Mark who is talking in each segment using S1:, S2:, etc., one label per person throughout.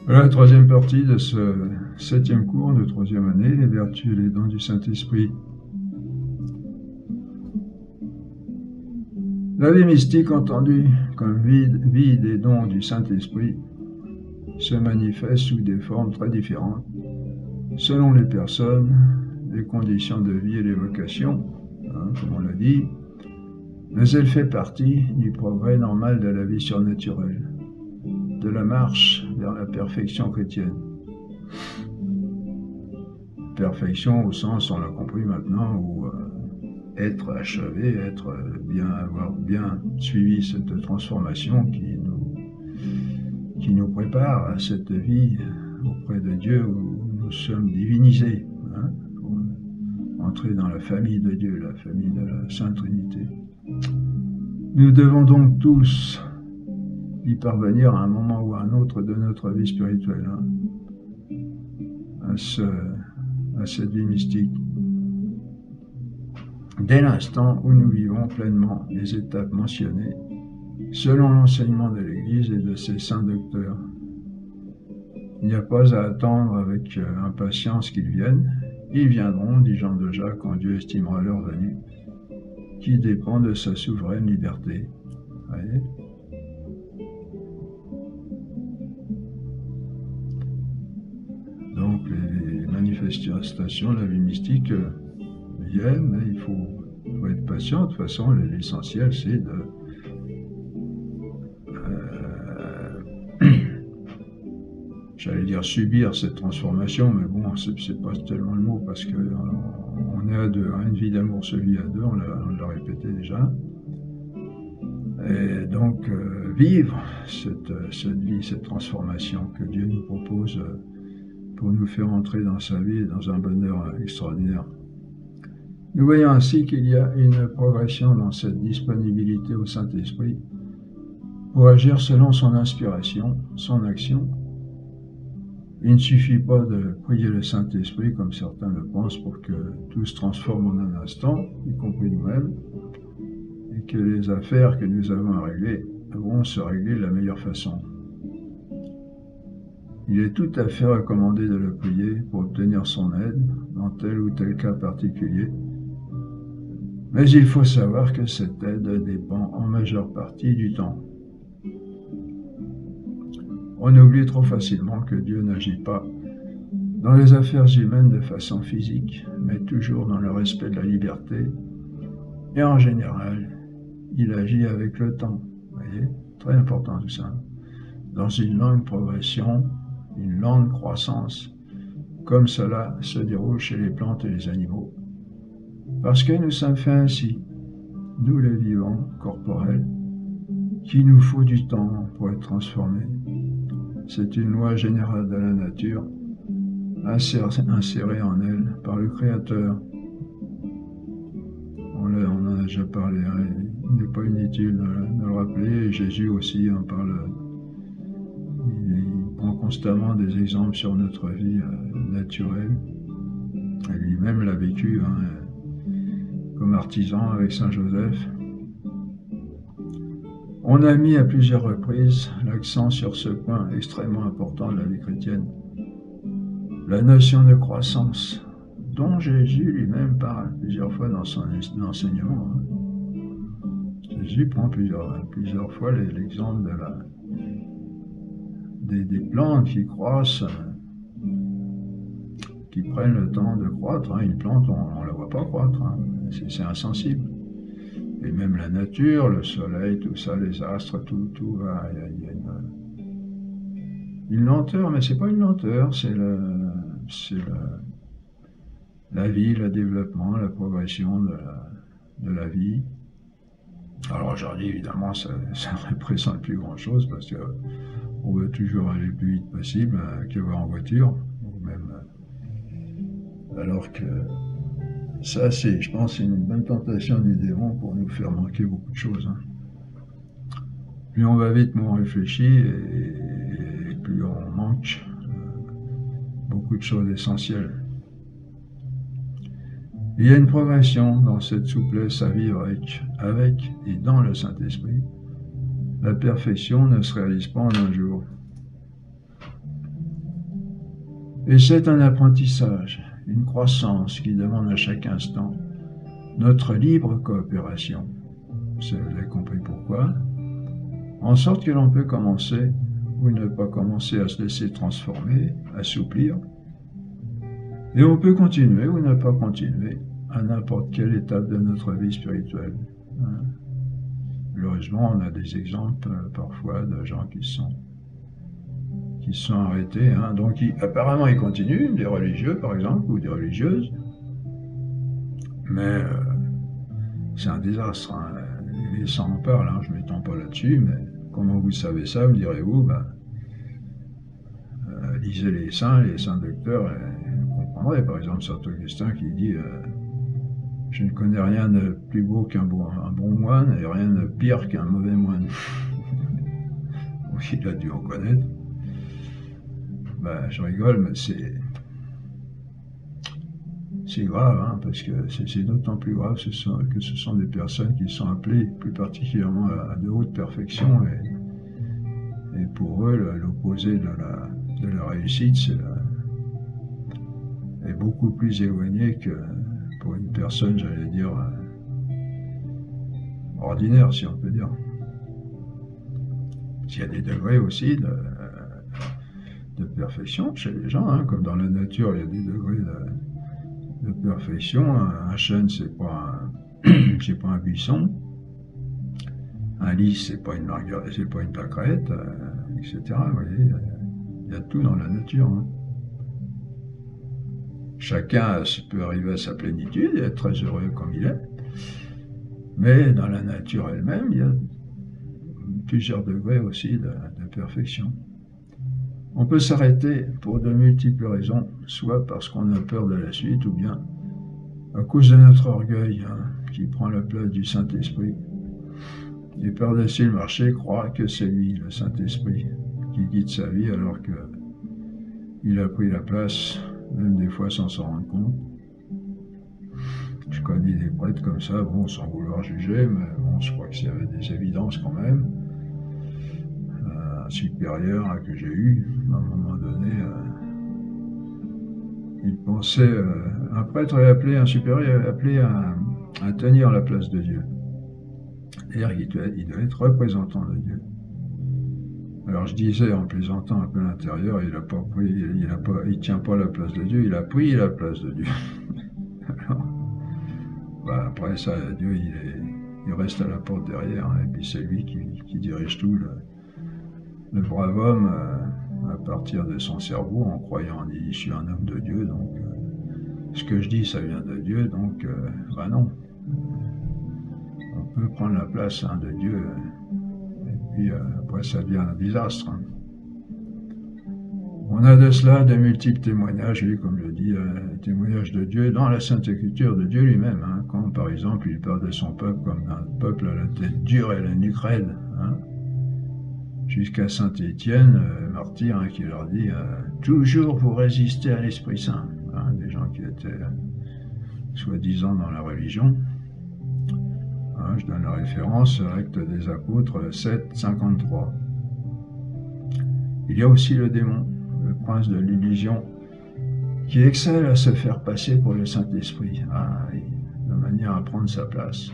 S1: Voilà la troisième partie de ce 7e cours de 3e année, les vertus et les dons du Saint-Esprit. La vie mystique, entendue comme vie des dons du Saint-Esprit, se manifeste sous des formes très différentes, selon les personnes, les conditions de vie et les vocations, comme on l'a dit, mais elle fait partie du progrès normal de la vie surnaturelle, de la marche vers la perfection chrétienne. Perfection au sens, on l'a compris maintenant, où être achevé, avoir bien suivi cette transformation qui nous prépare à cette vie auprès de Dieu où nous sommes divinisés, pour entrer dans la famille de Dieu, la famille de la Sainte Trinité. Nous devons donc tous y parvenir à un moment ou à un autre de notre vie spirituelle, à cette vie mystique. Dès l'instant où nous vivons pleinement les étapes mentionnées, selon l'enseignement de l'Église et de ses saints docteurs. Il n'y a pas à attendre avec impatience qu'ils viennent. Ils viendront, dit Jean de Jacques, quand Dieu estimera leur venue, qui dépend de sa souveraine liberté. Voyez ? Donc les manifestations de la vie mystique viennent, mais il faut être patient. De toute façon, l'essentiel, c'est de j'allais dire subir cette transformation, mais bon, c'est pas tellement le mot, parce que on est à deux, une vie d'amour se vit à deux, on l'a répété déjà. Et donc, vivre cette vie, cette transformation que Dieu nous propose pour nous faire entrer dans sa vie et dans un bonheur extraordinaire. Nous voyons ainsi qu'il y a une progression dans cette disponibilité au Saint-Esprit pour agir selon son inspiration, son action. Il ne suffit pas de prier le Saint-Esprit, comme certains le pensent, pour que tout se transforme en un instant, y compris nous-mêmes, et que les affaires que nous avons à régler vont se régler de la meilleure façon. Il est tout à fait recommandé de le prier pour obtenir son aide dans tel ou tel cas particulier, mais il faut savoir que cette aide dépend en majeure partie du temps. On oublie trop facilement que Dieu n'agit pas dans les affaires humaines de façon physique, mais toujours dans le respect de la liberté. Et en général, il agit avec le temps. Vous voyez, très important tout ça. Dans une longue progression, une lente croissance, comme cela se déroule chez les plantes et les animaux. Parce que nous sommes faits ainsi, nous les vivants corporels, qu'il nous faut du temps pour être transformés. C'est une loi générale de la nature, insérée en elle par le Créateur. On en a déjà parlé, il n'est pas inutile de le rappeler, et Jésus aussi en parle. Il prend constamment des exemples sur notre vie naturelle. Et lui-même l'a vécu comme artisan avec Saint Joseph. On a mis à plusieurs reprises l'accent sur ce point extrêmement important de la vie chrétienne, la notion de croissance, dont Jésus lui-même parle plusieurs fois dans son enseignement. Jésus prend plusieurs fois l'exemple des plantes qui croissent, qui prennent le temps de croître. Une plante, on ne la voit pas croître, c'est insensible. Et même la nature, le soleil, tout ça, les astres, tout va. Il y a une lenteur, mais c'est pas une lenteur, c'est la vie, le développement, la progression de la vie. Alors aujourd'hui, évidemment, ça ne représente plus grand-chose parce que on veut toujours aller le plus vite possible qu'avoir en voiture, ou même. Alors que ça, je pense, c'est une bonne tentation du démon pour nous faire manquer beaucoup de choses. Plus on va vite, moins on réfléchit, et plus on manque beaucoup de choses essentielles. Il y a une progression dans cette souplesse à vivre avec et dans le Saint-Esprit. La perfection ne se réalise pas en un jour. Et c'est un apprentissage, une croissance qui demande à chaque instant notre libre coopération. Vous avez compris pourquoi. En sorte que l'on peut commencer ou ne pas commencer à se laisser transformer, assouplir. Et on peut continuer ou ne pas continuer à n'importe quelle étape de notre vie spirituelle. Malheureusement, on a des exemples parfois de gens qui se sont arrêtés. Donc, apparemment, ils continuent, des religieux par exemple, ou des religieuses. Mais c'est un désastre. Les saints en parlent, je ne m'étends pas là-dessus, mais comment vous savez ça, me direz-vous? Lisez les saints docteurs, et vous comprendrez. Par exemple, Saint Augustin qui dit je ne connais rien de plus beau qu'un bon moine et rien de pire qu'un mauvais moine. Il a dû en connaître. Je rigole, mais c'est grave, parce que c'est d'autant plus grave que ce sont des personnes qui sont appelées plus particulièrement à de haute perfection, et pour eux, l'opposé de la réussite est beaucoup plus éloigné que pour une personne, j'allais dire, ordinaire, si on peut dire. Il y a des degrés aussi de perfection chez les gens, comme dans la nature, il y a des degrés de perfection. Un chêne, c'est pas un buisson. Un lys, c'est pas une marguerite, c'est pas une pâquerette, etc. Vous voyez, il y a tout dans la nature. Chacun peut arriver à sa plénitude et être très heureux comme il est. Mais dans la nature elle-même, il y a plusieurs degrés aussi de perfection. On peut s'arrêter pour de multiples raisons, soit parce qu'on a peur de la suite, ou bien à cause de notre orgueil qui prend la place du Saint-Esprit. Et par-dessus le marché croit que c'est lui, le Saint-Esprit, qui guide sa vie alors qu'il a pris la place, même des fois sans s'en rendre compte. Je connais des prêtres comme ça, sans vouloir juger, mais je crois qu'il y avait des évidences quand même. Un supérieur que j'ai eu, à un moment donné, il pensait, un prêtre est appelé, un supérieur est appelé à tenir la place de Dieu. C'est-à-dire qu'il doit être représentant de Dieu. Alors je disais en plaisantant un peu à l'intérieur, il tient pas la place de Dieu, il a pris la place de Dieu. Alors, après ça, Dieu il reste à la porte derrière, et puis c'est lui qui dirige tout. Le brave homme, à partir de son cerveau, en croyant, dit je suis un homme de Dieu, donc ce que je dis ça vient de Dieu, donc non. On peut prendre la place de Dieu, et puis après ça devient un désastre. On a de cela de multiples témoignages, oui, comme je dis, témoignages de Dieu dans la Sainte Écriture de Dieu lui-même, quand par exemple il parle de son peuple comme d'un peuple à la tête dure et à la nuque raide, jusqu'à saint Étienne, martyr, qui leur dit toujours vous résistez à l'Esprit Saint, des gens qui étaient soi-disant dans la religion. Je donne la référence, Actes des Apôtres 7, 53. Il y a aussi le démon, le prince de l'illusion, qui excelle à se faire passer pour le Saint-Esprit, de manière à prendre sa place.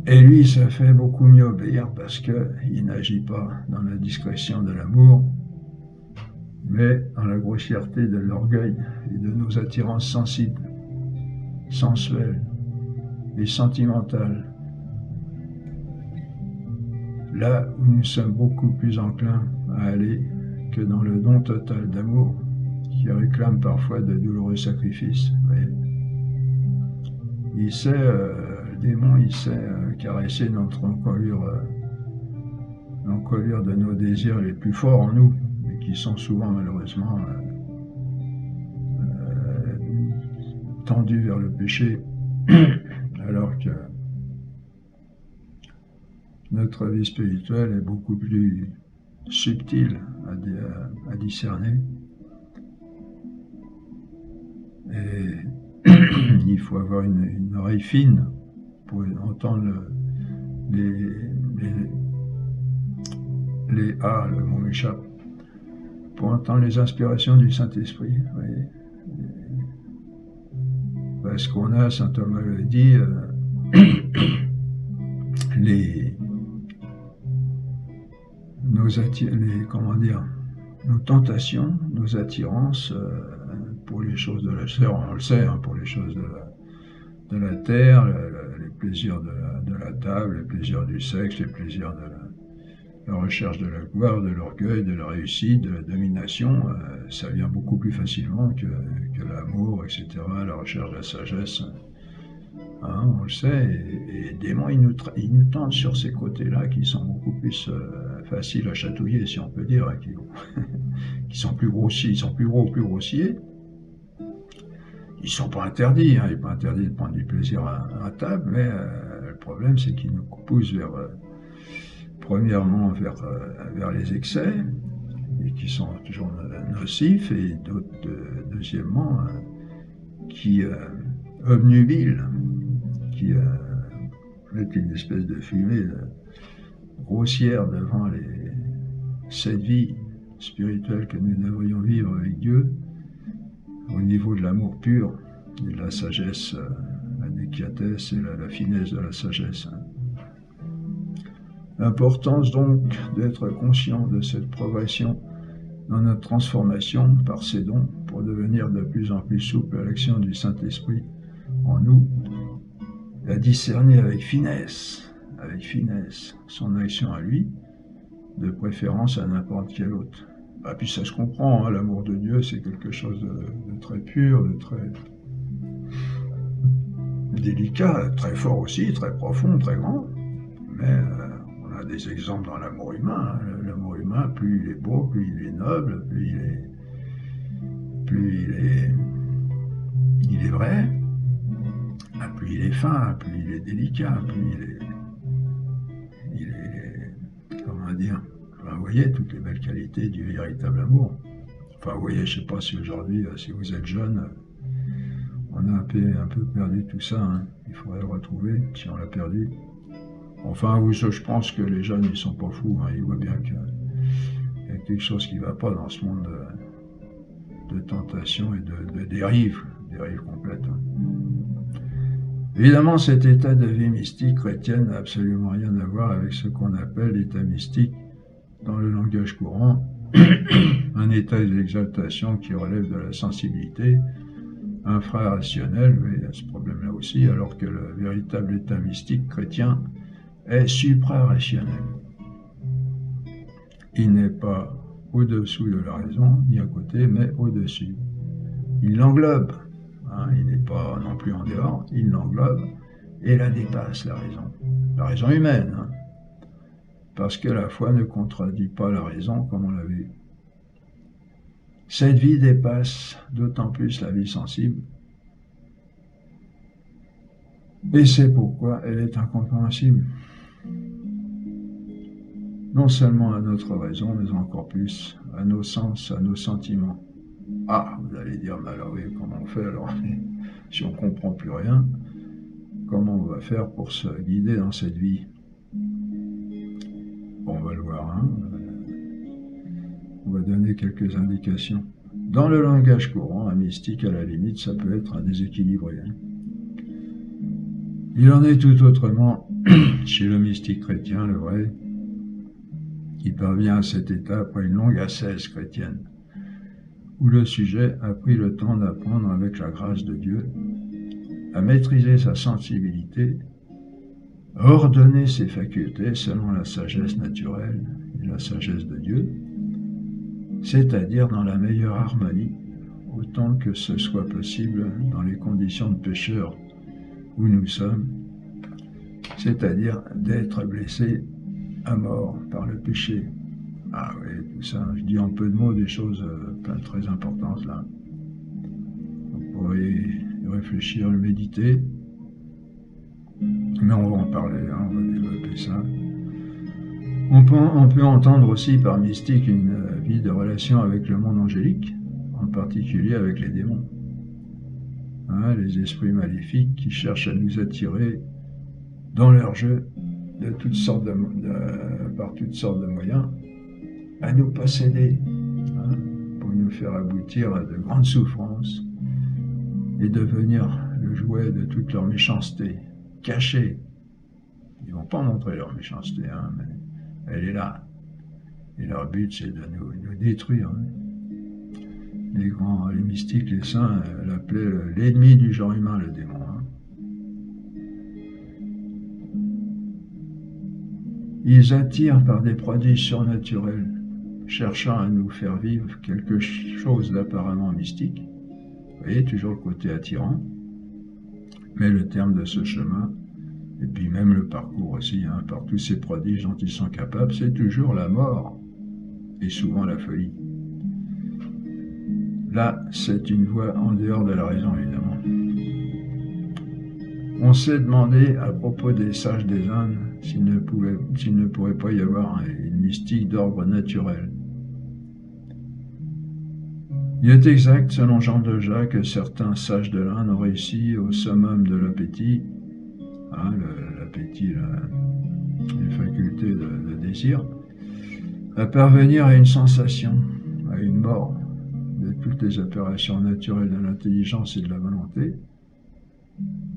S1: Et lui, ça fait beaucoup mieux obéir parce qu'il n'agit pas dans la discrétion de l'amour, mais dans la grossièreté de l'orgueil et de nos attirances sensibles, sensuelles et sentimentales. Là où nous sommes beaucoup plus enclins à aller que dans le don total d'amour qui réclame parfois de douloureux sacrifices. Il sait, le démon, il sait caresser notre encolure de nos désirs les plus forts en nous, mais qui sont souvent malheureusement tendus vers le péché, alors que notre vie spirituelle est beaucoup plus subtile à discerner. Et il faut avoir une oreille fine pour entendre les A, le mot m'échappe, pour entendre les inspirations du Saint-Esprit. Oui. Parce qu'on a, saint Thomas le dit, nos tentations, nos attirances pour les choses de la chair, on le sait, pour les choses de la terre, les plaisirs de la table, les plaisirs du sexe, les plaisirs de la recherche de la gloire, de l'orgueil, de la réussite, de la domination, ça vient beaucoup plus facilement que l'amour, etc., la recherche de la sagesse. Hein, on le sait, et les démons, ils nous tentent sur ces côtés-là qui sont beaucoup plus faciles à chatouiller, si on peut dire, hein, qui sont plus grossiers, ils sont plus gros, plus grossiers. Ils ne sont pas interdits, hein, il n'est pas interdit de prendre du plaisir à table, mais le problème, c'est qu'ils nous poussent premièrement vers les excès, et qui sont toujours nocifs, et deuxièmement, qui obnubilent, qui mettent une espèce de fumée grossière devant cette vie spirituelle que nous devrions vivre avec Dieu, au niveau de l'amour pur, et de la sagesse, la délicatesse et la finesse de la sagesse. L'importance donc d'être conscient de cette progression dans notre transformation par ces dons pour devenir de plus en plus souple à l'action du Saint-Esprit en nous, et à discerner avec finesse son action à lui, de préférence à n'importe quel autre. Ah, puis ça se comprend, hein, l'amour de Dieu, c'est quelque chose de très pur, de très délicat, très fort aussi, très profond, très grand. Mais on a des exemples dans l'amour humain. Hein. L'amour humain, plus il est beau, plus il est noble, plus il est vrai, plus il est fin, plus il est délicat, plus il est comment dire. Enfin, vous voyez toutes les belles qualités du véritable amour. Enfin, vous voyez, je ne sais pas si aujourd'hui, si vous êtes jeune, on a un peu perdu tout ça. Hein. Il faudrait le retrouver, si on l'a perdu. Enfin, je pense que les jeunes, ils ne sont pas fous. Hein. Ils voient bien qu'il y a quelque chose qui ne va pas dans ce monde de tentation et de dérive complète. Hein. Évidemment, cet état de vie mystique chrétienne n'a absolument rien à voir avec ce qu'on appelle l'état mystique dans le langage courant, un état d'exaltation qui relève de la sensibilité infrarationnelle, oui, il y a ce problème-là aussi, alors que le véritable état mystique chrétien est suprarationnel. Il n'est pas au-dessous de la raison, ni à côté, mais au-dessus. Il l'englobe, hein, il n'est pas non plus en dehors, il l'englobe et la dépasse, la raison humaine, hein. Parce que la foi ne contredit pas la raison, comme on l'a vu. Cette vie dépasse d'autant plus la vie sensible, et c'est pourquoi elle est incompréhensible. Non seulement à notre raison, mais encore plus à nos sens, à nos sentiments. Ah, vous allez dire, mais alors oui, comment on fait alors si on ne comprend plus rien, comment on va faire pour se guider dans cette vie? Bon, on va le voir, hein. On va donner quelques indications. Dans le langage courant, un mystique, à la limite, ça peut être un déséquilibré. Hein. Il en est tout autrement chez le mystique chrétien, le vrai, qui parvient à cet état après une longue ascèse chrétienne, où le sujet a pris le temps d'apprendre avec la grâce de Dieu à maîtriser sa sensibilité, à ordonner ses facultés selon la sagesse naturelle et la sagesse de Dieu, c'est-à-dire dans la meilleure harmonie, autant que ce soit possible dans les conditions de pécheurs où nous sommes, c'est-à-dire d'être blessés à mort par le péché. Ah oui, tout ça, je dis en peu de mots des choses très importantes là. On pourrait y réfléchir, le méditer, mais on va en parler, hein, on va développer ça. On peut entendre aussi par mystique une vie de relation avec le monde angélique, en particulier avec les démons. Hein, les esprits maléfiques qui cherchent à nous attirer dans leur jeu par toutes sortes de moyens, à nous posséder hein, pour nous faire aboutir à de grandes souffrances et devenir le jouet de toute leur méchanceté, cachée. Ils ne vont pas montrer leur méchanceté, hein, mais elle est là. Et leur but, c'est de nous détruire. Les mystiques, les saints, l'appelaient l'ennemi du genre humain, le démon. Hein. Ils attirent par des prodiges surnaturels, cherchant à nous faire vivre quelque chose d'apparemment mystique. Vous voyez, toujours le côté attirant. Mais le terme de ce chemin, et puis même le parcours aussi, hein, par tous ces prodiges dont ils sont capables, c'est toujours la mort, et souvent la folie. Là, c'est une voie en dehors de la raison, évidemment. On s'est demandé, à propos des sages des Indes, s'il ne pourrait pas y avoir une mystique d'ordre naturel. Il est exact, selon Jean de Jacques, que certains sages de l'Inde ont réussi au summum de l'appétit, hein, l'appétit, une faculté de désir, à parvenir à une sensation, à une mort de toutes les opérations naturelles de l'intelligence et de la volonté,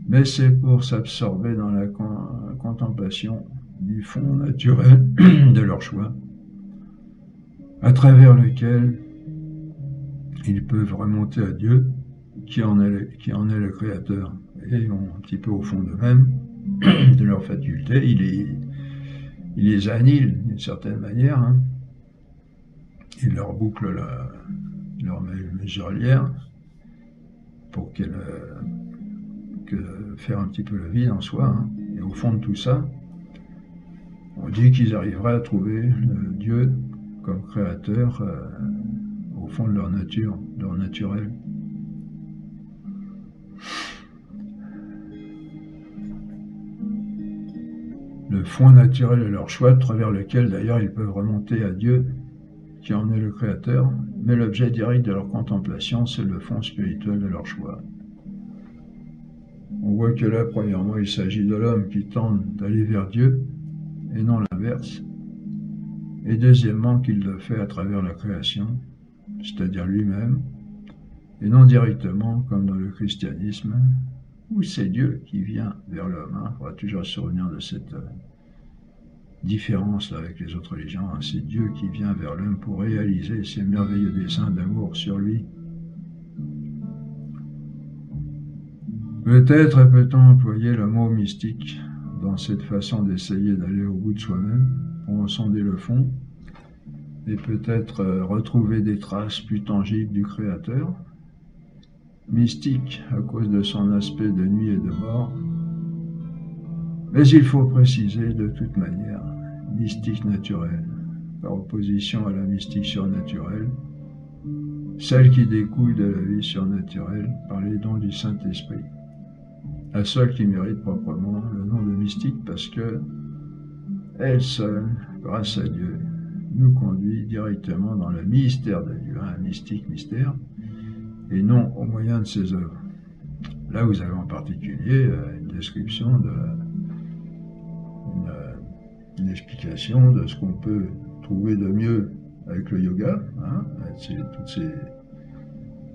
S1: mais c'est pour s'absorber dans la contemplation du fond naturel de leur choix, à travers lequel ils peuvent remonter à Dieu, qui en est le Créateur. Et ils vont un petit peu au fond d'eux-mêmes, de leur faculté, il les annihile d'une certaine manière, hein. Il leur boucle leur muselière pour faire un petit peu le vide en soi, hein. Et au fond de tout ça, on dit qu'ils arriveraient à trouver Dieu comme créateur au fond de leur nature, leur naturel. Le fond naturel de leur choix, à travers lequel d'ailleurs ils peuvent remonter à Dieu, qui en est le créateur, mais l'objet direct de leur contemplation, c'est le fond spirituel de leur choix. On voit que là, premièrement, il s'agit de l'homme qui tente d'aller vers Dieu, et non l'inverse. Et deuxièmement, qu'il le fait à travers la création, c'est-à-dire lui-même, et non directement, comme dans le christianisme, où c'est Dieu qui vient vers l'homme. Hein. Il faudra toujours se souvenir de cette différence avec les autres religions. Hein. C'est Dieu qui vient vers l'homme pour réaliser ses merveilleux desseins d'amour sur lui. Peut-être peut-on employer le mot mystique dans cette façon d'essayer d'aller au bout de soi-même, pour en sonder le fond, et peut-être retrouver des traces plus tangibles du Créateur. Mystique à cause de son aspect de nuit et de mort, mais il faut préciser de toute manière, mystique naturelle, par opposition à la mystique surnaturelle, celle qui découle de la vie surnaturelle par les dons du Saint-Esprit, la seule qui mérite proprement le nom de mystique parce que elle seule, grâce à Dieu, nous conduit directement dans le mystère de Dieu, un mystique mystère, et non au moyen de ses œuvres. Là, vous avez en particulier une description une explication de ce qu'on peut trouver de mieux avec le yoga, hein, toutes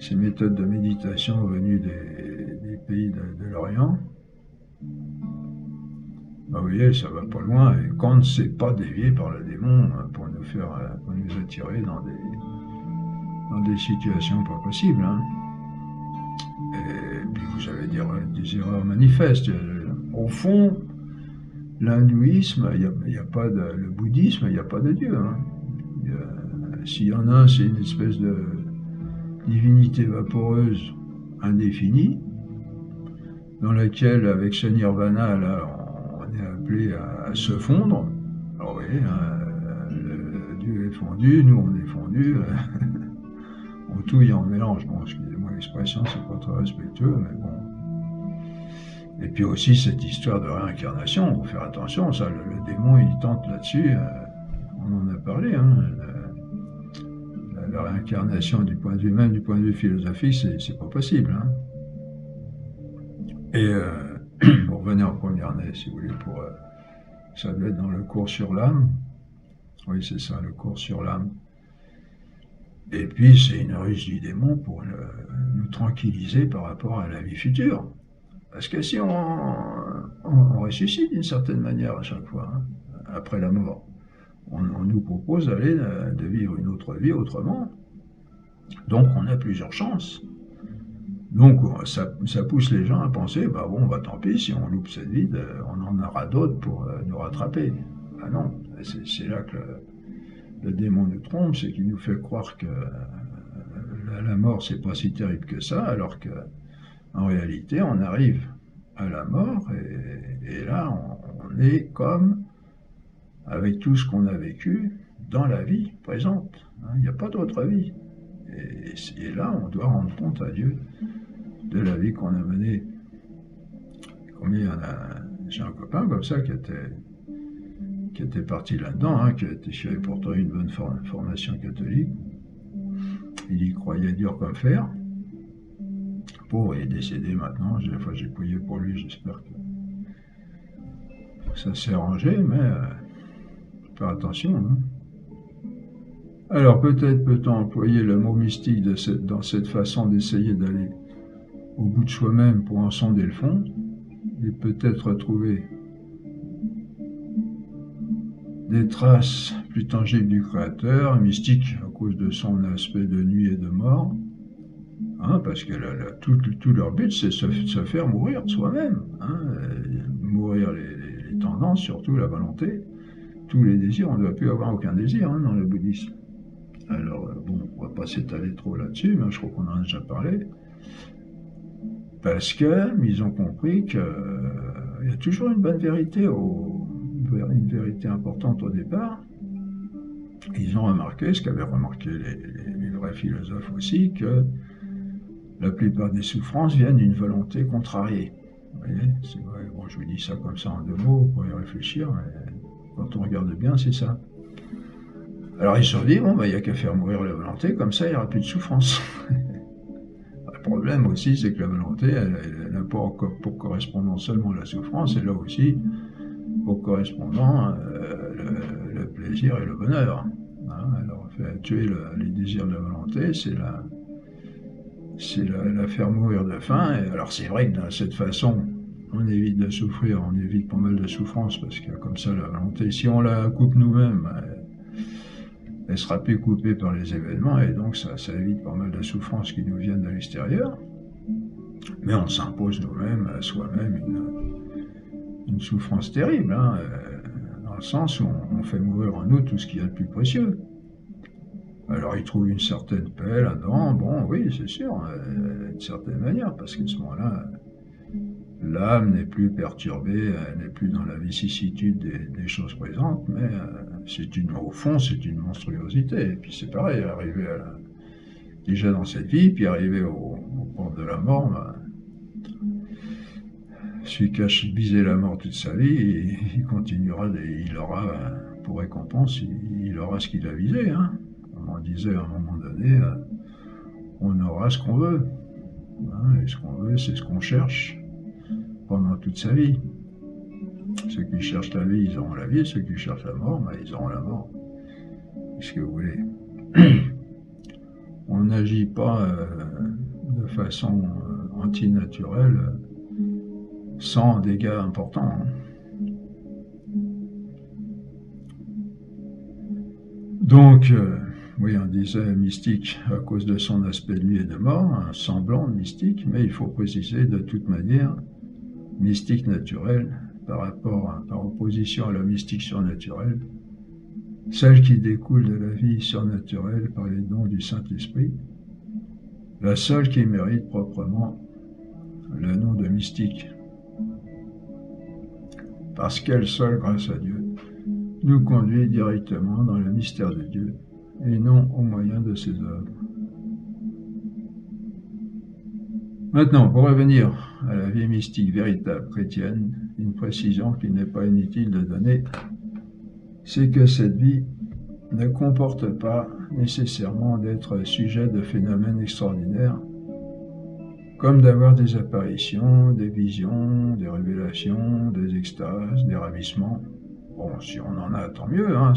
S1: ces méthodes de méditation venues des pays de l'Orient. Ben, vous voyez, ça va pas loin, et quand on ne s'est pas dévié par le démon pour nous attirer dans des situations pas possibles. Hein. Et puis vous avez des erreurs manifestes. Au fond, l'hindouisme, le bouddhisme, il n'y a pas de Dieu. Hein. S'il y en a un, c'est une espèce de divinité vaporeuse indéfinie, dans laquelle, avec ce nirvana, là, on est appelé à se fondre. Alors vous voyez, le Dieu est fondu, nous on est fondus. On touille en mélange. Bon, excusez-moi l'expression, c'est pas très respectueux, mais bon. Et puis aussi cette histoire de réincarnation, il faut faire attention, ça, le démon il tente là-dessus, on en a parlé, hein, la réincarnation du point de vue, même du point de vue philosophique, c'est pas possible. Hein. Et vous revenez en première année, si vous voulez, ça doit être dans le cours sur l'âme. Oui, c'est ça, le cours sur l'âme. Et puis c'est une ruse du démon pour nous tranquilliser par rapport à la vie future. Parce que si on ressuscite d'une certaine manière à chaque fois, hein, après la mort, on nous propose de vivre une autre vie autrement. Donc on a plusieurs chances. Donc ça pousse les gens à penser, bah bon, bah tant pis, si on loupe cette vie, on en aura d'autres pour nous rattraper. Ah non, c'est là que le démon nous trompe, c'est qu'il nous fait croire que la mort c'est pas si terrible que ça, alors que en réalité on arrive à la mort et là on est comme avec tout ce qu'on a vécu dans la vie présente. Hein, il n'y a pas d'autre vie. Et là on doit rendre compte à Dieu de la vie qu'on a menée. J'ai un copain comme ça qui était parti là-dedans, hein, qui avait pourtant une bonne formation catholique. Il y croyait dur comme fer. Pauvre, il est décédé maintenant. J'ai prié pour lui, j'espère que ça s'est rangé, mais faire attention. Hein. Alors peut-être peut-on employer le mot mystique dans cette façon d'essayer d'aller au bout de soi-même pour en sonder le fond, et peut-être trouver des traces plus tangibles du Créateur, mystique à cause de son aspect de nuit et de mort, hein, parce que tout leur but c'est se faire mourir de soi-même, hein, mourir les tendances, surtout la volonté, tous les désirs, on ne doit plus avoir aucun désir hein, dans le bouddhisme. Alors bon, on ne va pas s'étaler trop là-dessus, mais je crois qu'on en a déjà parlé. Parce qu'ils ont compris qu'il y a toujours une bonne vérité, une vérité importante au départ. Ils ont remarqué, ce qu'avaient remarqué les vrais philosophes aussi, que la plupart des souffrances viennent d'une volonté contrariée. Vous voyez, c'est vrai, bon, je vous dis ça comme ça en 2 mots pour y réfléchir, mais quand on regarde bien, c'est ça. Alors ils se sont dit, bon, il n'y a qu'à faire mourir la volonté, comme ça il n'y aura plus de souffrance. Le problème aussi, c'est que la volonté, elle n'a pas pour correspondant seulement la souffrance, elle a aussi pour correspondant le plaisir et le bonheur. Hein, alors, tuer les désirs de la volonté, c'est la faire mourir de faim. Et alors, c'est vrai que de cette façon, on évite de souffrir, on évite pas mal de souffrance, parce que comme ça, la volonté, si on la coupe nous-mêmes, elle sera plus coupée par les événements, et donc ça évite pas mal de souffrances qui nous viennent de l'extérieur. Mais on s'impose nous-mêmes, à soi-même, une souffrance terrible, hein, dans le sens où on fait mourir en nous tout ce qu'il y a de plus précieux. Alors il trouve une certaine paix là-dedans, bon oui, c'est sûr, d'une certaine manière, parce qu'à ce moment-là, l'âme n'est plus perturbée, elle n'est plus dans la vicissitude des choses présentes, mais au fond, c'est une monstruosité. Et puis c'est pareil, arriver déjà dans cette vie, puis arriver aux portes de la mort, celui qui a visé la mort toute sa vie, il continuera, il aura, pour récompense, il aura ce qu'il a visé. Hein. Comme on disait à un moment donné, on aura ce qu'on veut. Hein, et ce qu'on veut, c'est ce qu'on cherche pendant toute sa vie. Ceux qui cherchent la vie, ils auront la vie. Ceux qui cherchent la mort, ils auront la mort. Qu'est-ce que vous voulez? On n'agit pas de façon antinaturelle sans dégâts importants. Hein. Donc, oui, on disait mystique à cause de son aspect de nuit et de mort, un semblant de mystique, mais il faut préciser de toute manière mystique naturelle par opposition à la mystique surnaturelle, celle qui découle de la vie surnaturelle par les dons du Saint-Esprit, la seule qui mérite proprement le nom de mystique, parce qu'elle seule, grâce à Dieu, nous conduit directement dans le mystère de Dieu, et non au moyen de ses œuvres. Maintenant, pour revenir à la vie mystique véritable chrétienne, une précision qu'il n'est pas inutile de donner, c'est que cette vie ne comporte pas nécessairement d'être sujet de phénomènes extraordinaires, comme d'avoir des apparitions, des visions, des révélations, des extases, des ravissements. Bon, si on en a, tant mieux, hein,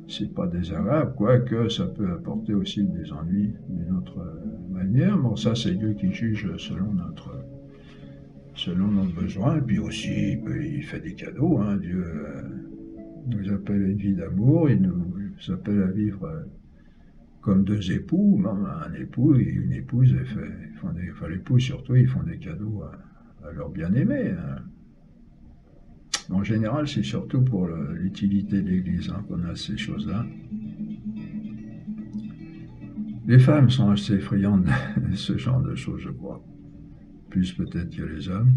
S1: c'est pas désagréable, quoique ça peut apporter aussi des ennuis d'une autre manière. Bon, ça, c'est Dieu qui juge selon notre besoin, et puis aussi, il fait des cadeaux, hein. Dieu nous appelle à une vie d'amour, il nous appelle à vivre comme deux époux, même un époux et une épouse, l'épouse surtout, ils font des cadeaux à leur bien-aimé, hein. En général, c'est surtout pour l'utilité de l'Église, hein, qu'on a ces choses-là. Les femmes sont assez friandes de ce genre de choses, je crois, plus peut-être que les hommes.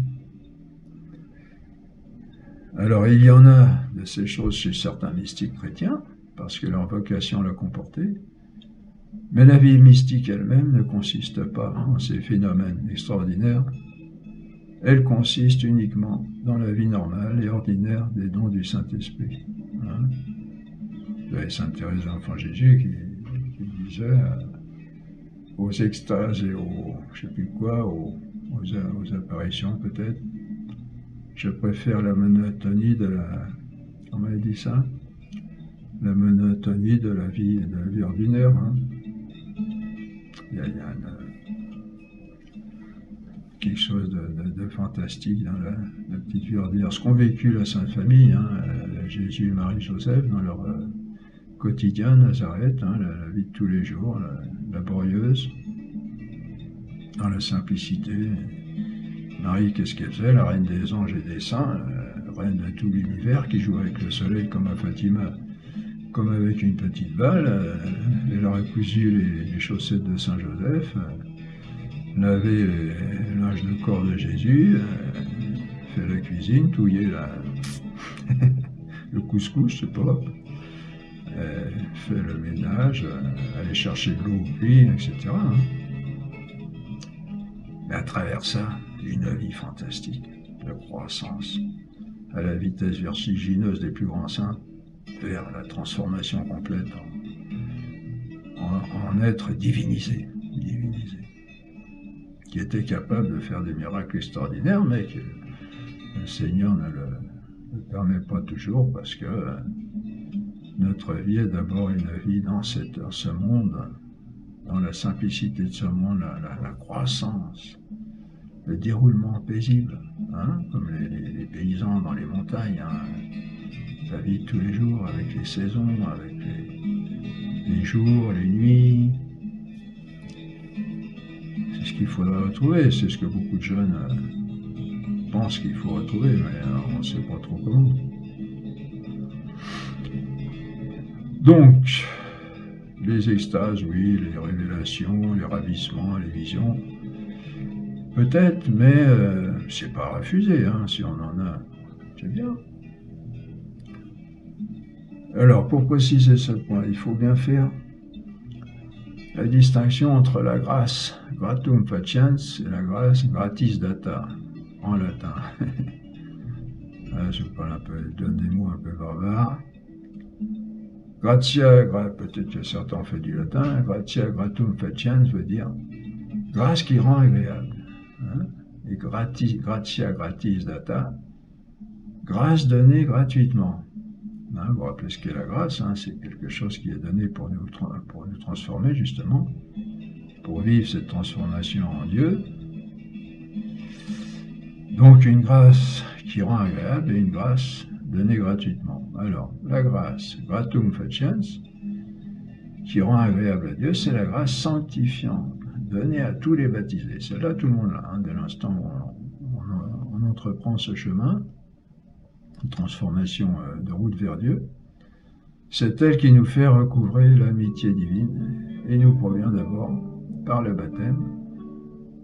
S1: Alors, il y en a de ces choses chez certains mystiques chrétiens, parce que leur vocation l'a comporté, mais la vie mystique elle-même ne consiste pas en ces phénomènes extraordinaires. Elle consiste uniquement dans la vie normale et ordinaire des dons du Saint-Esprit. Hein? Vous avez Sainte Thérèse de l'Enfant Jésus qui disait aux extases et aux, je sais plus quoi, aux apparitions peut-être, je préfère la monotonie de la, comment elle dit ça? La monotonie de la vie ordinaire. Hein? Il y a quelque chose de fantastique dans la petite vie ordinaire. Ce qu'ont vécu la Sainte Famille, hein, Jésus et Marie-Joseph, dans leur quotidien, Nazareth, hein, la vie de tous les jours, laborieuse, dans la simplicité. Marie, qu'est-ce qu'elle fait? La reine des anges et des saints, reine de tout l'univers, qui joue avec le soleil comme à Fatima, comme avec une petite balle. Elle leur a cousu les chaussettes de Saint-Joseph, lavé les linges de corps de Jésus, fait la cuisine, touiller le couscous, je sais pas, fait le ménage, aller chercher de l'eau au puits, etc. Hein. Mais à travers ça, une vie fantastique de croissance à la vitesse vertigineuse des plus grands saints vers la transformation complète en être divinisé, qui était capable de faire des miracles extraordinaires, mais que le Seigneur ne le permet pas toujours, parce que notre vie est d'abord une vie dans ce monde, dans la simplicité de ce monde, la croissance, le déroulement paisible, hein, comme les paysans dans les montagnes, hein, la vie de tous les jours, avec les saisons, avec les jours, les nuits. C'est ce qu'il faudrait retrouver, c'est ce que beaucoup de jeunes pensent qu'il faut retrouver, mais on ne sait pas trop comment. Donc, les extases, oui, les révélations, les ravissements, les visions, peut-être, mais c'est pas refusé, hein, si on en a, c'est bien. Alors, pour préciser ce point, il faut bien faire la distinction entre la grâce gratum faciens et la grâce gratis data, en latin. Je parle un peu, je donne des mots un peu barbares. Gratia, peut-être que certains ont fait du latin, gratia gratum faciens veut dire grâce qui rend agréable. Hein? Et gratia gratis data, grâce donnée gratuitement. Hein, vous vous rappelez ce qu'est la grâce, hein, c'est quelque chose qui est donné pour nous transformer, justement, pour vivre cette transformation en Dieu. Donc une grâce qui rend agréable et une grâce donnée gratuitement. Alors, la grâce, gratum faciens, qui rend agréable à Dieu, c'est la grâce sanctifiante, donnée à tous les baptisés. Celle-là, tout le monde l'a, hein, dès l'instant où on entreprend ce chemin, une transformation de route vers Dieu. C'est elle qui nous fait recouvrer l'amitié divine et nous provient d'abord par le baptême,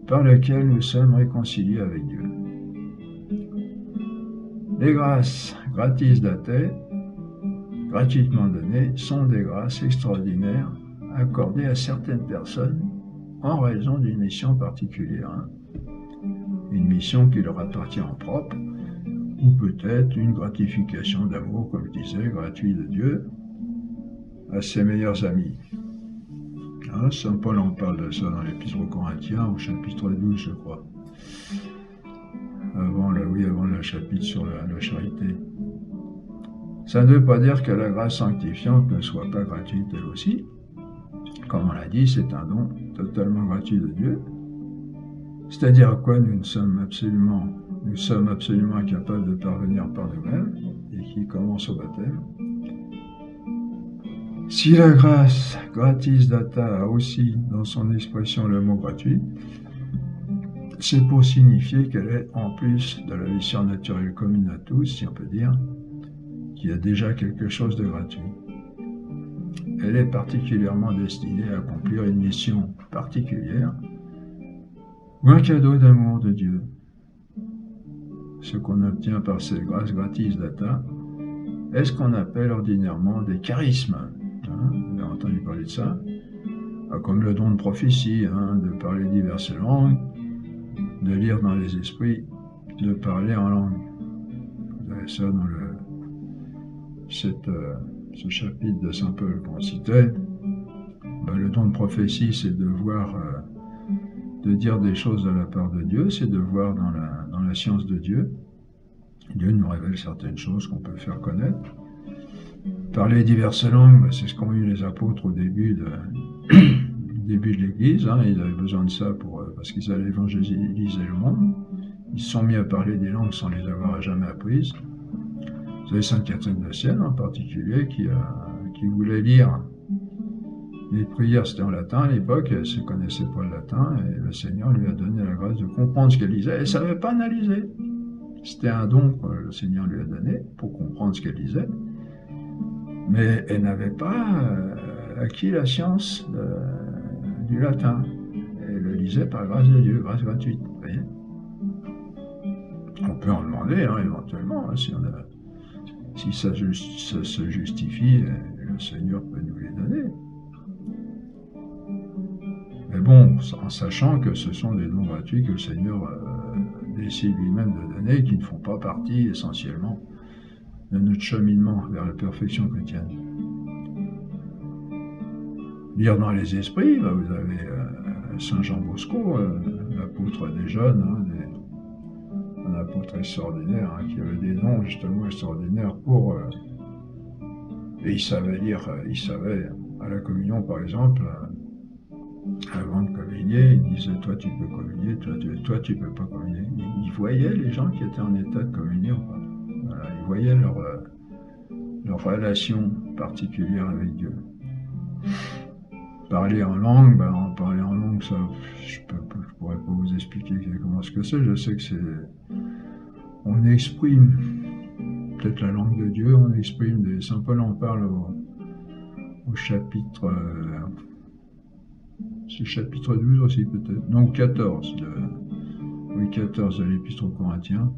S1: par lequel nous sommes réconciliés avec Dieu. Les grâces gratis datae, gratuitement données, sont des grâces extraordinaires accordées à certaines personnes en raison d'une mission particulière, hein. Une mission qui leur appartient en propre, ou peut-être une gratification d'amour, comme je disais, gratuit de Dieu, à ses meilleurs amis. Hein, Saint Paul en parle de ça dans l'Épître aux Corinthiens, au chapitre 12, je crois. Avant le chapitre sur la charité. Ça ne veut pas dire que la grâce sanctifiante ne soit pas gratuite elle aussi. Comme on l'a dit, c'est un don totalement gratuit de Dieu. C'est-à-dire à quoi nous sommes absolument incapables de parvenir par nous-mêmes, et qui commence au baptême. Si la grâce gratis data a aussi dans son expression le mot gratuit, c'est pour signifier qu'elle est, en plus de la vie surnaturelle commune à tous, si on peut dire, qu'il y a déjà quelque chose de gratuit. Elle est particulièrement destinée à accomplir une mission particulière ou un cadeau d'amour de Dieu. Ce qu'on obtient par cette grâce gratis data est ce qu'on appelle ordinairement des charismes. Vous avez entendu parler de ça, comme le don de prophétie, de parler diverses langues, de lire dans les esprits, de parler en langue. Vous avez ça dans ce chapitre de Saint Paul qu'on citait. Le don de prophétie, c'est de voir, de dire des choses de la part de Dieu, c'est de voir dans la science de Dieu. Dieu nous révèle certaines choses qu'on peut faire connaître. Parler diverses langues, c'est ce qu'ont eu les apôtres au début de l'Église. Ils avaient besoin de ça parce qu'ils allaient évangéliser le monde. Ils se sont mis à parler des langues sans les avoir jamais apprises. Vous avez Sainte Catherine de Sienne en particulier qui voulait lire les prières, c'était en latin à l'époque, elle ne connaissait pas le latin, et le Seigneur lui a donné la grâce de comprendre ce qu'elle lisait. Elle ne savait pas analyser. C'était un don que le Seigneur lui a donné pour comprendre ce qu'elle lisait. Mais elle n'avait pas acquis la science du latin. Elle le lisait par grâce de Dieu, grâce gratuite. Vous voyez, on peut en demander éventuellement, si ça se justifie, le Seigneur peut nous les donner. Mais bon, en sachant que ce sont des dons gratuits que le Seigneur décide lui-même de donner, qui ne font pas partie essentiellement de notre cheminement vers la perfection chrétienne. Lire dans les esprits, vous avez Saint Jean Bosco, l'apôtre des jeunes, un apôtre extraordinaire, qui avait des dons justement extraordinaires et il savait lire, à la communion par exemple, avant de communier, il disait « toi tu peux communier, toi tu peux pas communier ». Il voyait les gens qui étaient en état de communion. Voilà, il voyait leur relation particulière avec Dieu. Parler en langue, ça, je pourrais pas vous expliquer exactement ce que c'est. Je sais que on exprime peut-être la langue de Dieu, on exprime Saint Paul en parle au chapitre, c'est chapitre 12 aussi peut-être, non 14 de l'Épître aux Corinthiens.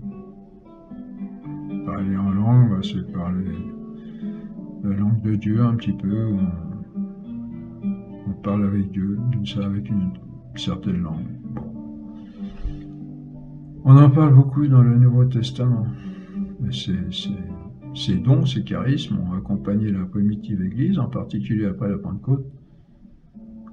S1: Parler en langue, c'est parler la langue de Dieu un petit peu, on parle avec Dieu, avec une certaine langue. Bon. On en parle beaucoup dans le Nouveau Testament. Mais ces dons, ces charismes ont accompagné la primitive Église, en particulier après la Pentecôte,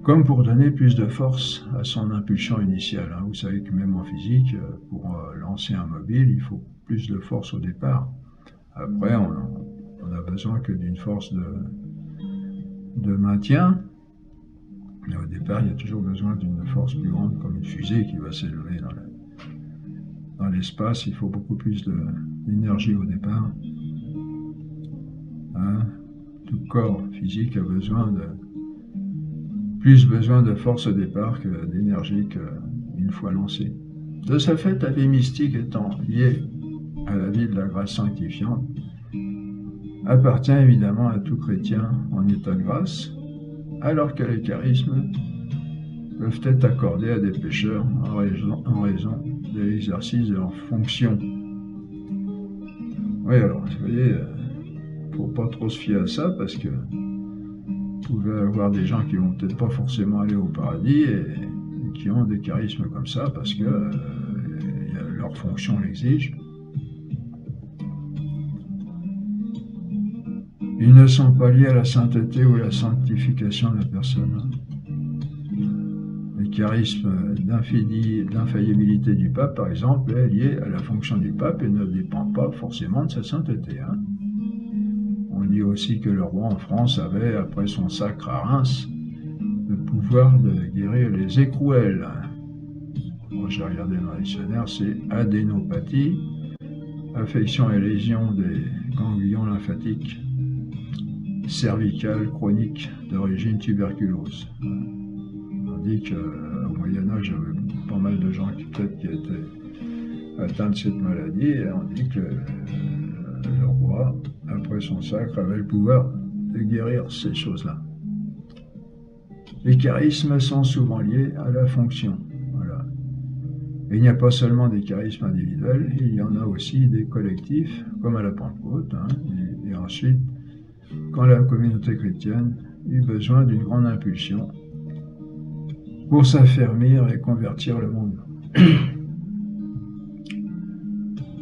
S1: comme pour donner plus de force à son impulsion initiale. Vous savez que même en physique, pour lancer un mobile, il faut plus de force au départ. Après, on a besoin que d'une force de maintien. Mais au départ, il y a toujours besoin d'une force plus grande, comme une fusée qui va s'élever dans l'espace. Il faut beaucoup plus d'énergie au départ. Tout corps physique a plus besoin de force au départ que d'énergie une fois lancée. De ce fait, la vie mystique étant liée à la vie de la grâce sanctifiante, appartient évidemment à tout chrétien en état de grâce, alors que les charismes peuvent être accordés à des pécheurs en raison de l'exercice de leurs fonctions. Oui, alors, vous voyez, il ne faut pas trop se fier à ça, parce que vous pouvez avoir des gens qui vont peut-être pas forcément aller au paradis et qui ont des charismes comme ça, parce que leur fonction l'exige. Ils ne sont pas liés à la sainteté ou à la sanctification de la personne. Le charisme d'infaillibilité du pape, par exemple, est lié à la fonction du pape et ne dépend pas forcément de sa sainteté. dit aussi que le roi en France avait, après son sacre à Reims, le pouvoir de guérir les écrouelles. Moi, j'ai regardé dans le dictionnaire, c'est adénopathie, affection et lésion des ganglions lymphatiques cervicales chroniques d'origine tuberculose. On dit qu'au Moyen-Âge, il y avait pas mal de gens qui étaient atteints de cette maladie, et on dit que le roi, après son sacre, avait le pouvoir de guérir ces choses-là. Les charismes sont souvent liés à la fonction. Voilà. Et il n'y a pas seulement des charismes individuels, il y en a aussi des collectifs, comme à la Pentecôte, et ensuite, quand la communauté chrétienne eut besoin d'une grande impulsion pour s'affermir et convertir le monde.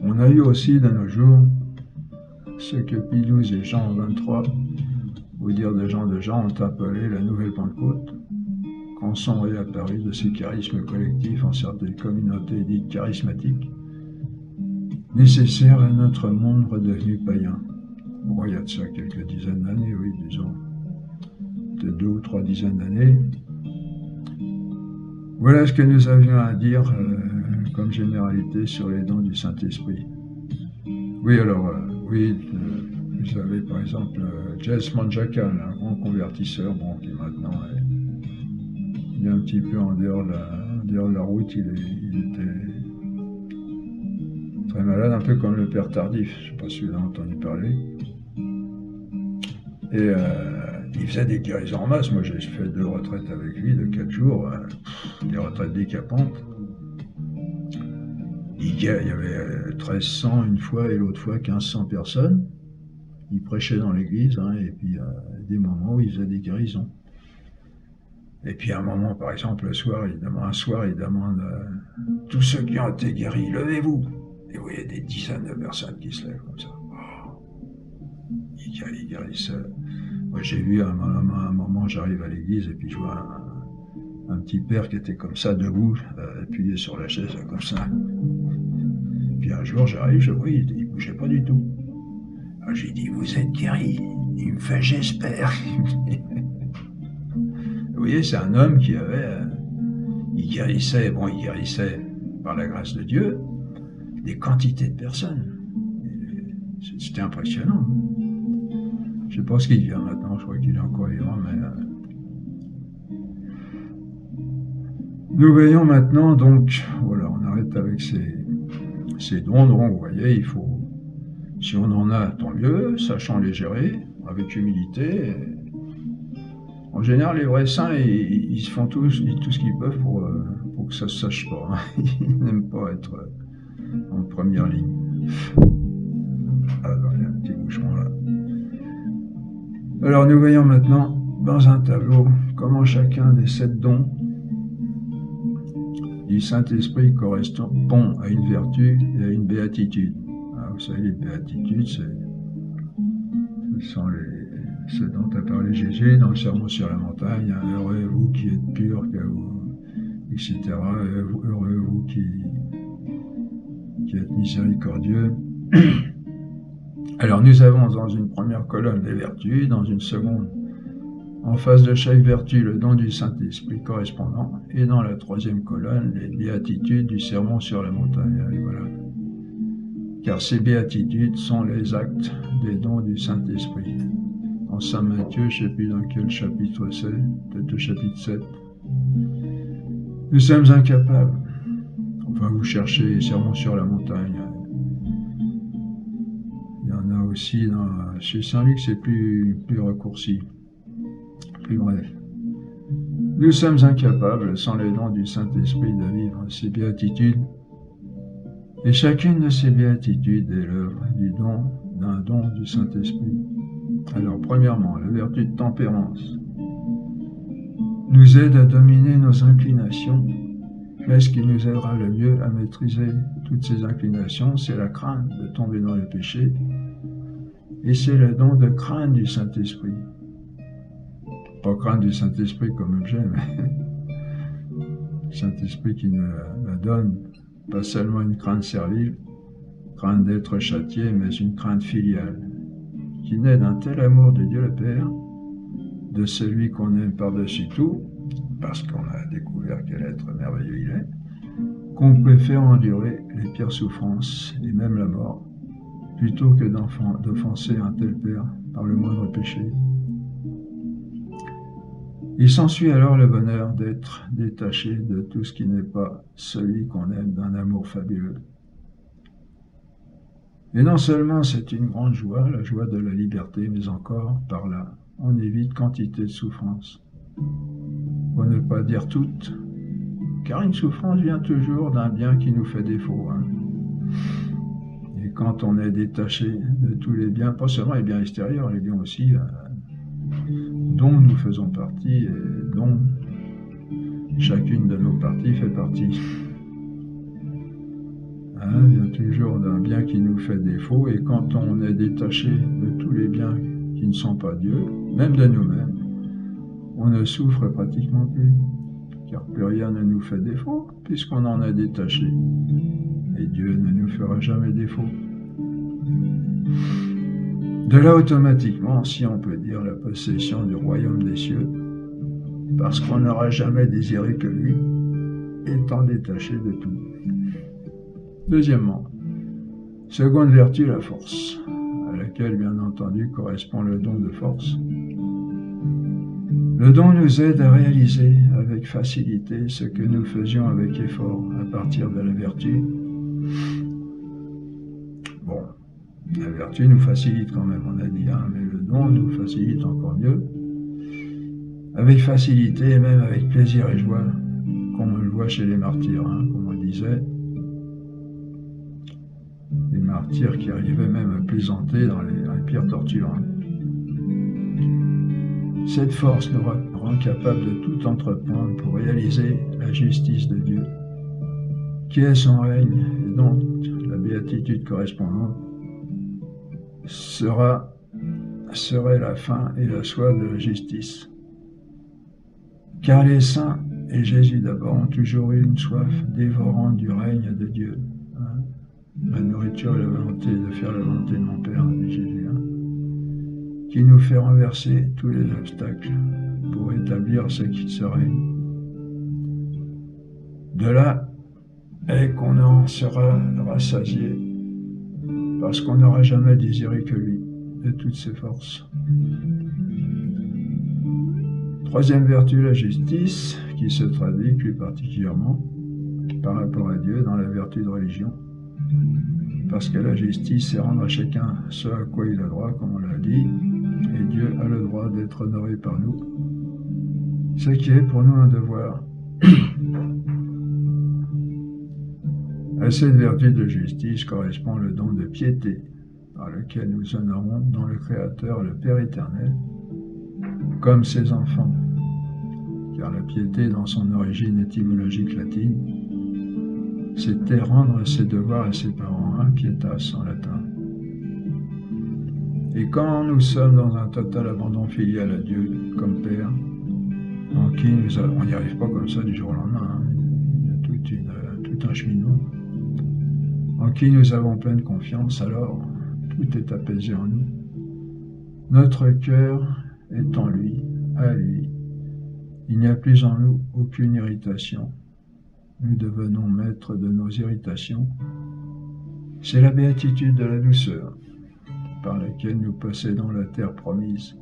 S1: On a eu aussi de nos jours ce que Pie XII et Jean XXIII, au dire de Jean ont appelé la nouvelle Pentecôte, quand sont réapparus de ces charismes collectifs en certaines communautés dites charismatiques, nécessaires à notre monde redevenu païen. Bon, il y a de ça quelques dizaines d'années, oui, disons, peut-être 2 ou 3 dizaines d'années. Voilà ce que nous avions à dire comme généralité sur les dons du Saint-Esprit. Oui, alors, vous avez par exemple Jess Manjakan, un grand convertisseur, bon, qui maintenant il est un petit peu en dehors de la route, il était très malade, un peu comme le Père Tardif, je ne sais pas si vous avez entendu parler. Et il faisait des guérisons en masse. Moi, j'ai fait 2 retraites avec lui de 4 jours, des retraites décapantes. Il y avait 1300 une fois et l'autre fois 1500 personnes. Il prêchait dans l'église, et puis des moments où il faisait des guérisons. Et puis à un moment, par exemple, un soir, il demande tous ceux qui ont été guéris, levez-vous. Et vous voyez des dizaines de personnes qui se lèvent comme ça. Il guérissait. Moi, j'ai vu à un moment, j'arrive à l'église et puis je vois un petit père qui était comme ça, debout, appuyé sur la chaise, comme ça. Puis un jour, j'arrive, je vois, il bougeait pas du tout. Alors, j'ai dit, vous êtes guéri? Il me fait, j'espère. Vous voyez, c'est un homme qui avait, il guérissait par la grâce de Dieu, des quantités de personnes. C'était impressionnant. Je ne sais pas ce qu'il vient maintenant, je crois qu'il est encore vivant, mais... Nous voyons maintenant, donc, voilà, on arrête avec ces dons, donc vous voyez, il faut, si on en a, tant mieux, sachant les gérer, avec humilité. En général, les vrais saints, ils se font tout ce qu'ils peuvent pour que ça se sache pas. Ils n'aiment pas être en première ligne. Alors, il y a un petit bouchon là. Alors, nous voyons maintenant, dans un tableau, comment chacun des 7 dons du Saint-Esprit correspond à une vertu et à une béatitude. Alors, vous savez, les béatitudes, ce sont ce dont a parlé Jésus dans le Sermon sur la montagne. Heureux vous qui êtes purs, etc. Heureux vous qui êtes miséricordieux. Alors, nous avons dans une première colonne les vertus, dans une seconde, en face de chaque vertu, le don du Saint-Esprit correspondant, et dans la troisième colonne, les béatitudes du Sermon sur la montagne. Et voilà. Car ces béatitudes sont les actes des dons du Saint-Esprit. En Saint Matthieu, je ne sais plus dans quel chapitre c'est, peut-être le chapitre 7. Nous sommes incapables. Enfin, vous cherchez les Sermons sur la montagne. Il y en a aussi chez Saint-Luc, c'est plus raccourci, plus bref. Nous sommes incapables, sans les dons du Saint-Esprit, de vivre ces béatitudes. Et chacune de ces béatitudes est l'œuvre d'un don du Saint-Esprit. Alors, premièrement, la vertu de tempérance nous aide à dominer nos inclinations, mais ce qui nous aidera le mieux à maîtriser toutes ces inclinations, c'est la crainte de tomber dans le péché, et c'est le don de crainte du Saint-Esprit. Pas crainte du Saint-Esprit comme objet, mais le Saint-Esprit qui nous la donne, pas seulement une crainte servile, crainte d'être châtié, mais une crainte filiale, qui naît d'un tel amour de Dieu le Père, de celui qu'on aime par-dessus tout, parce qu'on a découvert quel être merveilleux il est, qu'on préfère endurer les pires souffrances et même la mort, plutôt que d'offenser un tel Père par le moindre péché. Il s'ensuit alors le bonheur d'être détaché de tout ce qui n'est pas celui qu'on aime d'un amour fabuleux. Et non seulement c'est une grande joie, la joie de la liberté, mais encore, par là, on évite quantité de souffrances. Pour ne pas dire toutes, car une souffrance vient toujours d'un bien qui nous fait défaut. Et quand on est détaché de tous les biens, pas seulement les biens extérieurs, les biens aussi, dont nous faisons partie et dont chacune de nos parties fait partie. Il y a toujours d'un bien qui nous fait défaut, et quand on est détaché de tous les biens qui ne sont pas Dieu, même de nous-mêmes, on ne souffre pratiquement plus, car plus rien ne nous fait défaut, puisqu'on en est détaché, et Dieu ne nous fera jamais défaut. De là, automatiquement, si on peut dire, la possession du royaume des cieux, parce qu'on n'aura jamais désiré que lui, étant détaché de tout. Deuxièmement, seconde vertu, la force, à laquelle, bien entendu, correspond le don de force. Le don nous aide à réaliser avec facilité ce que nous faisions avec effort à partir de la vertu. Bon, la vertu nous facilite quand même, on a dit, mais le don nous facilite encore mieux. Avec facilité et même avec plaisir et joie, comme on le voit chez les martyrs, comme on le disait. Les martyrs qui arrivaient même à plaisanter dans les pires tortures. Cette force nous rend capables de tout entreprendre pour réaliser la justice de Dieu, qui est son règne, et dont la béatitude correspondante serait la faim et la soif de la justice. Car les saints, et Jésus d'abord, ont toujours eu une soif dévorante du règne de Dieu. Ma nourriture est la volonté de faire la volonté de mon Père, dit Jésus, qui nous fait renverser tous les obstacles pour établir ce qui se règne. De là est qu'on en sera rassasié, parce qu'on n'aura jamais désiré que lui, de toutes ses forces. Troisième vertu, la justice, qui se traduit plus particulièrement par rapport à Dieu dans la vertu de religion. Parce que la justice, c'est rendre à chacun ce à quoi il a droit, comme on l'a dit, et Dieu a le droit d'être honoré par nous, ce qui est pour nous un devoir. À cette vertu de justice correspond le don de piété, par lequel nous honorons dans le Créateur, le Père éternel, comme ses enfants, car la piété, dans son origine étymologique latine, c'était rendre ses devoirs à ses parents, pietas en latin. Et quand nous sommes dans un total abandon filial à Dieu comme Père, en qui on n'y arrive pas comme ça du jour au lendemain, il y a tout un cheminement, en qui nous avons pleine confiance, alors tout est apaisé en nous. Notre cœur est en lui, à lui. Il n'y a plus en nous aucune irritation. Nous devenons maîtres de nos irritations. C'est la béatitude de la douceur, par laquelle nous possédons la terre promise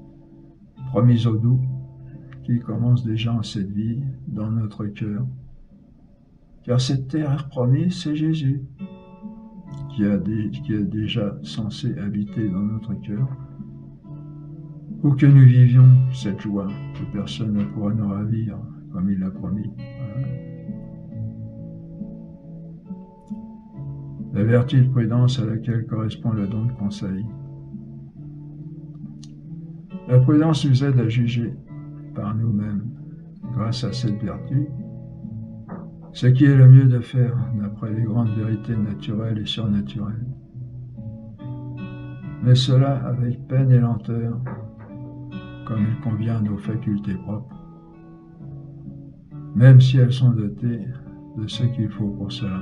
S1: au doux, qui commence déjà en cette vie, dans notre cœur. Car cette terre promise, c'est Jésus, qui est déjà censé habiter dans notre cœur. Où que nous vivions cette joie, que personne ne pourra nous ravir, comme il l'a promis. La vertu de prudence à laquelle correspond le don de conseil. La prudence nous aide à juger par nous-mêmes, grâce à cette vertu, ce qui est le mieux de faire d'après les grandes vérités naturelles et surnaturelles. Mais cela avec peine et lenteur, comme il convient à nos facultés propres, même si elles sont dotées de ce qu'il faut pour cela.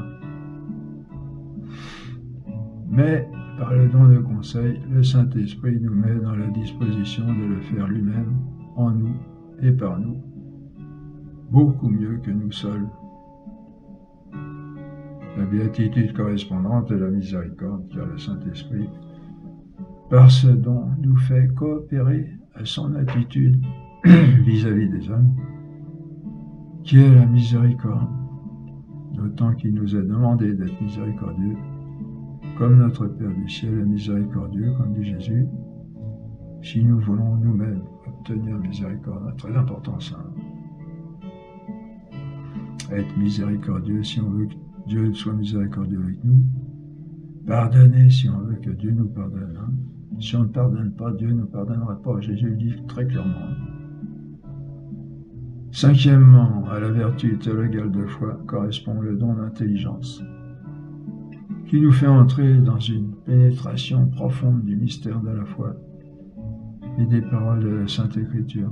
S1: Mais, par le don de conseil, le Saint-Esprit nous met dans la disposition de le faire lui-même, en nous et par nous, beaucoup mieux que nous seuls. La béatitude correspondante est la miséricorde, car le Saint-Esprit, par ce don, nous fait coopérer à son attitude vis-à-vis des hommes, qui est la miséricorde, d'autant qu'il nous est demandé d'être miséricordieux, comme notre Père du ciel est miséricordieux, comme dit Jésus, si nous voulons nous-mêmes obtenir miséricorde. C'est très important ça. Être miséricordieux si on veut que Dieu soit miséricordieux avec nous. Pardonner si on veut que Dieu nous pardonne. Si on ne pardonne pas, Dieu ne nous pardonnera pas. Jésus le dit très clairement. Cinquièmement, à la vertu théologale de foi correspond le don d'intelligence, qui nous fait entrer dans une pénétration profonde du mystère de la foi et des paroles de la Sainte Écriture.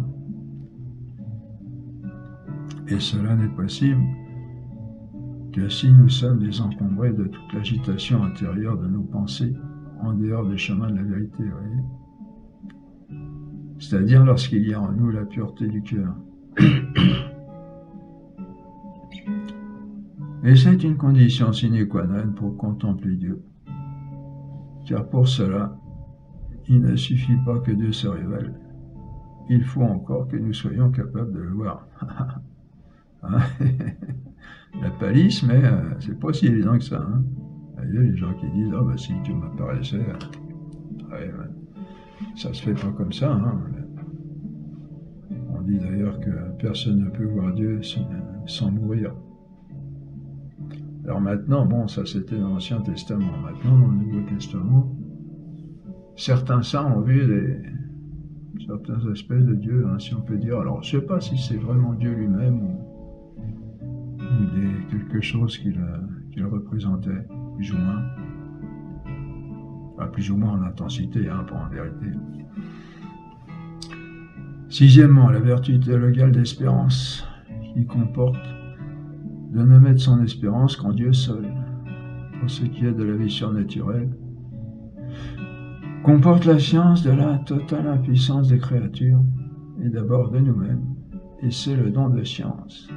S1: Et cela n'est possible que si nous sommes désencombrés de toute l'agitation intérieure de nos pensées, en dehors des chemins de la vérité, voyez. C'est-à-dire lorsqu'il y a en nous la pureté du cœur. Et c'est une condition sine qua non pour contempler Dieu. Car pour cela, il ne suffit pas que Dieu se révèle. Il faut encore que nous soyons capables de le voir. La palisse, mais c'est pas si évident que ça. Il y a les gens qui disent « Ah, si Dieu m'apparaissait, ça se fait pas comme ça. » On dit d'ailleurs que personne ne peut voir Dieu sans mourir. Alors maintenant, bon, ça c'était dans l'Ancien Testament. Maintenant, dans le Nouveau Testament, certains saints ont vu certains aspects de Dieu, si on peut dire. Alors, je ne sais pas si c'est vraiment Dieu lui-même ou quelque chose qu'il représentait, plus ou moins. Enfin, plus ou moins en intensité, pas en vérité. Sixièmement, la vertu théologale d'espérance, qui comporte de ne mettre son espérance qu'en Dieu seul, pour ce qui est de la vie surnaturelle, comporte la science de la totale impuissance des créatures, et d'abord de nous-mêmes, et c'est le don de science.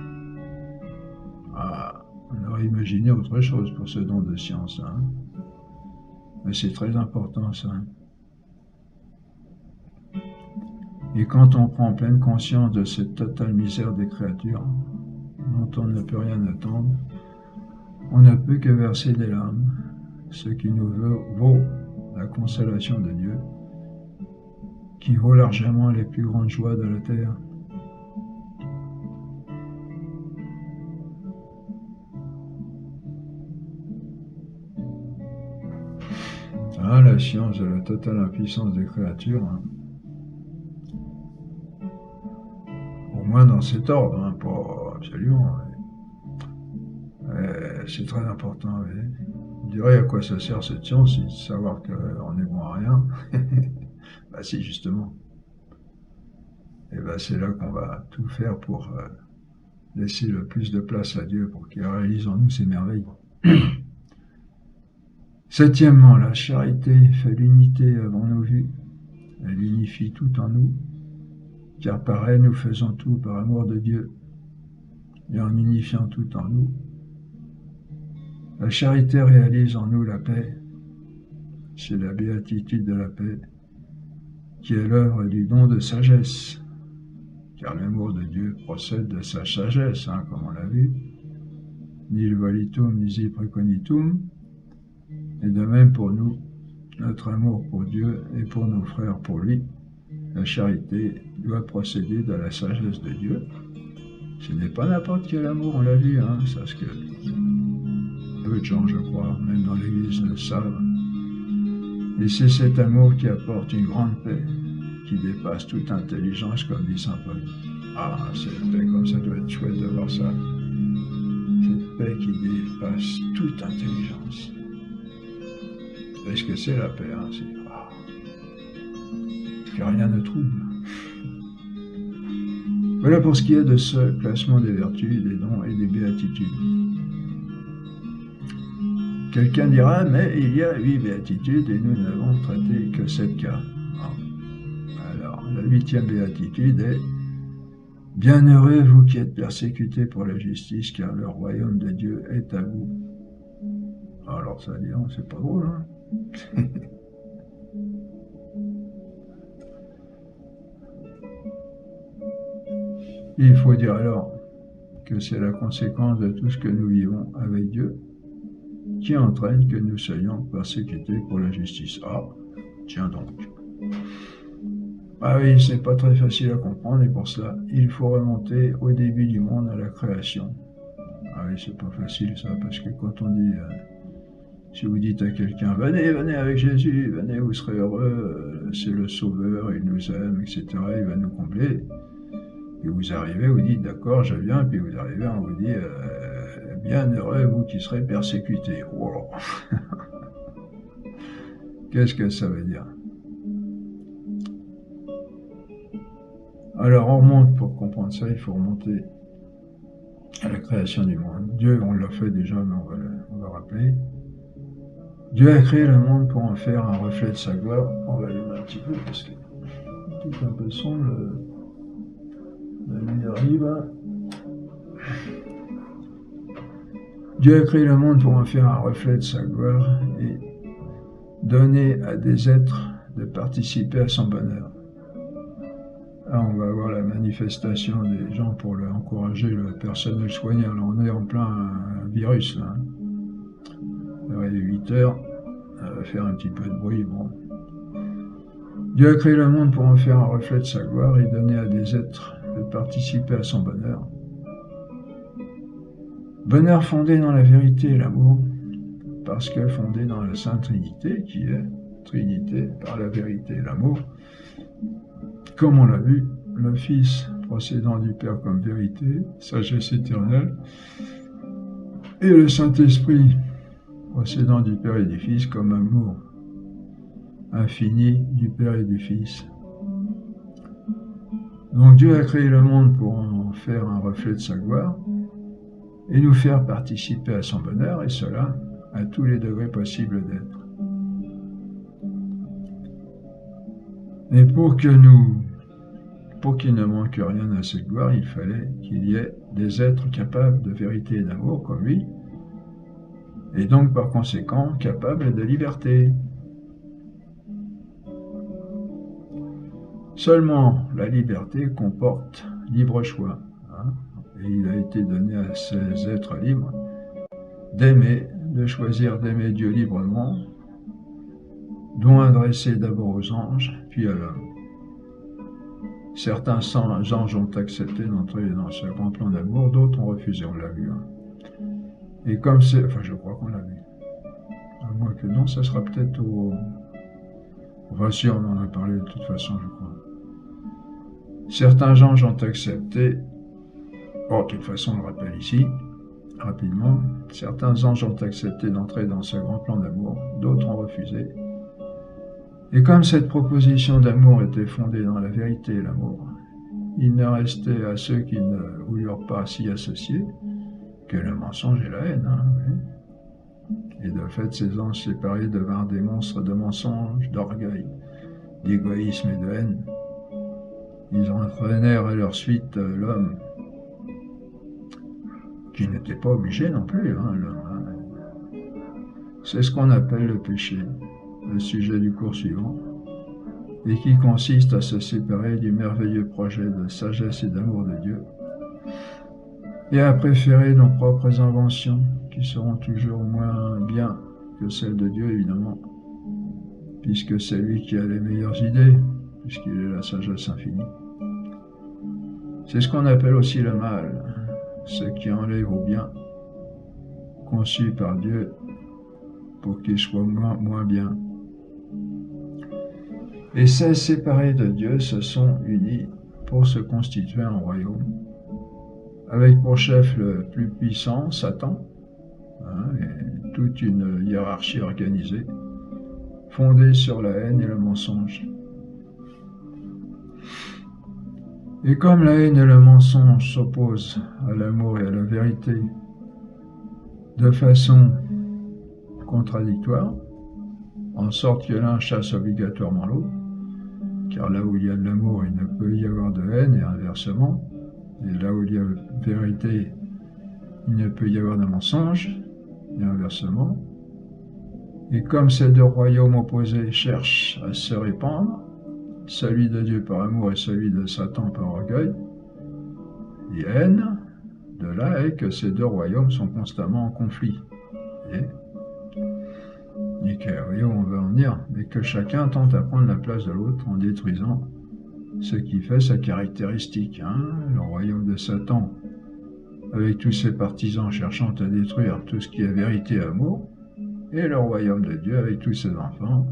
S1: On aurait imaginé autre chose pour ce don de science, mais c'est très important ça. Et quand on prend pleine conscience de cette totale misère des créatures, dont on ne peut rien attendre, on ne peut que verser des larmes, ce qui nous vaut la consolation de Dieu, qui vaut largement les plus grandes joies de la terre. La science de la totale impuissance des créatures, au moins dans cet ordre, pas absolument. C'est très important. On dirait à quoi ça sert cette science, c'est de savoir qu'on est bon à rien. Si, justement. Et c'est là qu'on va tout faire pour laisser le plus de place à Dieu pour qu'il réalise en nous ses merveilles. Septièmement, la charité fait l'unité avant nos vues. Elle unifie tout en nous, car par elle nous faisons tout par amour de Dieu. Et en unifiant tout en nous, la charité réalise en nous la paix. C'est la béatitude de la paix, qui est l'œuvre du don de sagesse, car l'amour de Dieu procède de sa sagesse, comme on l'a vu. Nil volitum, nisi preconitum. Et de même pour nous, notre amour pour Dieu et pour nos frères pour lui, la charité doit procéder de la sagesse de Dieu. Ce n'est pas n'importe quel amour, on l'a vu, ça ce que peu de gens, je crois, même dans l'Église, le savent. Et c'est cet amour qui apporte une grande paix, qui dépasse toute intelligence, comme dit saint Paul. Cette paix, comme ça doit être chouette de voir ça. Cette paix qui dépasse toute intelligence. Est-ce que c'est la paix, c'est que rien ne trouble. Voilà pour ce qui est de ce classement des vertus, des dons et des béatitudes. Quelqu'un dira, mais il y a 8 béatitudes et nous n'avons traité que 7 cas. Alors, la 8e béatitude est « Bienheureux vous qui êtes persécutés pour la justice, car le royaume de Dieu est à vous. » Alors ça dit, non, c'est pas drôle, hein. Il faut dire alors que c'est la conséquence de tout ce que nous vivons avec Dieu qui entraîne que nous soyons persécutés pour la justice. Ah, tiens donc. Ah oui, c'est pas très facile à comprendre et pour cela, il faut remonter au début du monde à la création. Ah oui, c'est pas facile ça, parce que quand on dit, si vous dites à quelqu'un, venez avec Jésus, venez, vous serez heureux, c'est le Sauveur, il nous aime, etc., il va nous combler. Et vous arrivez, vous dites, d'accord, je viens, puis vous arrivez, on vous dit, bienheureux vous qui serez persécutés. Wow. Qu'est-ce que ça veut dire? Alors on remonte, pour comprendre ça, il faut remonter à la création du monde. Dieu, on l'a fait déjà, mais on va rappeler. Dieu a créé le monde pour en faire un reflet de sa gloire. On va allumer un petit peu parce que tout un peu sombre. La nuit arrive. Dieu a créé le monde pour en faire un reflet de sa gloire et donner à des êtres de participer à son bonheur. Là, on va voir la manifestation des gens pour encourager le personnel soignant. Là, on est en plein virus. Là. Alors, il est 8 heures. Ça va faire un petit peu de bruit. Bon. Dieu a créé le monde pour en faire un reflet de sa gloire et donner à des êtres de participer à son bonheur. Bonheur fondé dans la vérité et l'amour, parce que fondé dans la Sainte Trinité, qui est Trinité par la vérité et l'amour. Comme on l'a vu, le Fils procédant du Père comme vérité, sagesse éternelle, et le Saint-Esprit procédant du Père et du Fils comme amour infini du Père et du Fils. Donc Dieu a créé le monde pour en faire un reflet de sa gloire et nous faire participer à son bonheur, et cela à tous les degrés possibles d'être. Et pour qu'il ne manque rien à cette gloire, il fallait qu'il y ait des êtres capables de vérité et d'amour comme lui, et donc par conséquent capables de liberté. Seulement la liberté comporte libre choix, hein, et il a été donné à ces êtres libres d'aimer, de choisir d'aimer Dieu librement, dont adressé d'abord aux anges, puis à l'homme. Certains anges ont accepté d'entrer dans ce grand plan d'amour, d'autres ont refusé, on l'a vu. Hein. Et comme c'est... Enfin, je crois qu'on l'a vu. À moins que non, ça sera peut-être au... Enfin, si, on en a parlé de toute façon, je crois. Certains anges ont accepté... Bon, de toute façon, on le rappelle ici, rapidement. Certains anges ont accepté d'entrer dans ce grand plan d'amour, d'autres ont refusé. Et comme cette proposition d'amour était fondée dans la vérité et l'amour, il ne restait à ceux qui ne voulurent pas s'y associer que le mensonge et la haine. Hein, oui. Et de fait, ces anges séparés devinrent des monstres de mensonges, d'orgueil, d'égoïsme et de haine. Ils entraînèrent à leur suite l'homme, qui n'était pas obligé non plus, hein, l'homme. Hein. C'est ce qu'on appelle le péché, le sujet du cours suivant, et qui consiste à se séparer du merveilleux projet de sagesse et d'amour de Dieu, et à préférer nos propres inventions, qui seront toujours moins bien que celles de Dieu, évidemment, puisque c'est lui qui a les meilleures idées, puisqu'il est la sagesse infinie. C'est ce qu'on appelle aussi le mal, ce qui enlève au bien, conçu par Dieu pour qu'il soit moins bien. Et ces séparés de Dieu se sont unis pour se constituer un royaume, avec pour chef le plus puissant, Satan, hein, et toute une hiérarchie organisée, fondée sur la haine et le mensonge. Et comme la haine et le mensonge s'opposent à l'amour et à la vérité, de façon contradictoires, en sorte que l'un chasse obligatoirement l'autre, car là où il y a de l'amour, il ne peut y avoir de haine, et inversement, et là où il y a vérité, il ne peut y avoir de mensonge, et inversement. Et comme ces deux royaumes opposés cherchent à se répandre, celui de Dieu par amour et celui de Satan par orgueil et haine, de là est que ces deux royaumes sont constamment en conflit. Et que, vous voyez où on veut en venir, mais que chacun tente à prendre la place de l'autre en détruisant ce qui fait sa caractéristique. Le royaume de Satan, avec tous ses partisans cherchant à détruire tout ce qui est vérité et amour, et le royaume de Dieu, avec tous ses enfants,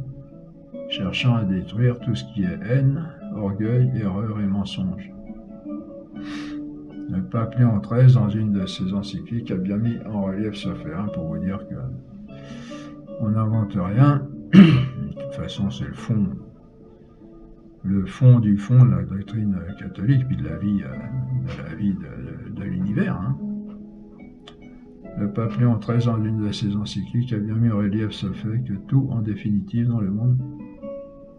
S1: cherchant à détruire tout ce qui est haine, orgueil, erreur et mensonge. Le pape Léon XIII, dans une de ses encycliques, a bien mis en relief ce fait, pour vous dire que on n'invente rien. De toute façon, c'est le fond du fond de la doctrine catholique, puis de la vie de l'univers. Le pape Léon XIII, dans une de ses encycliques, a bien mis en relief ce fait que tout, en définitive, dans le monde,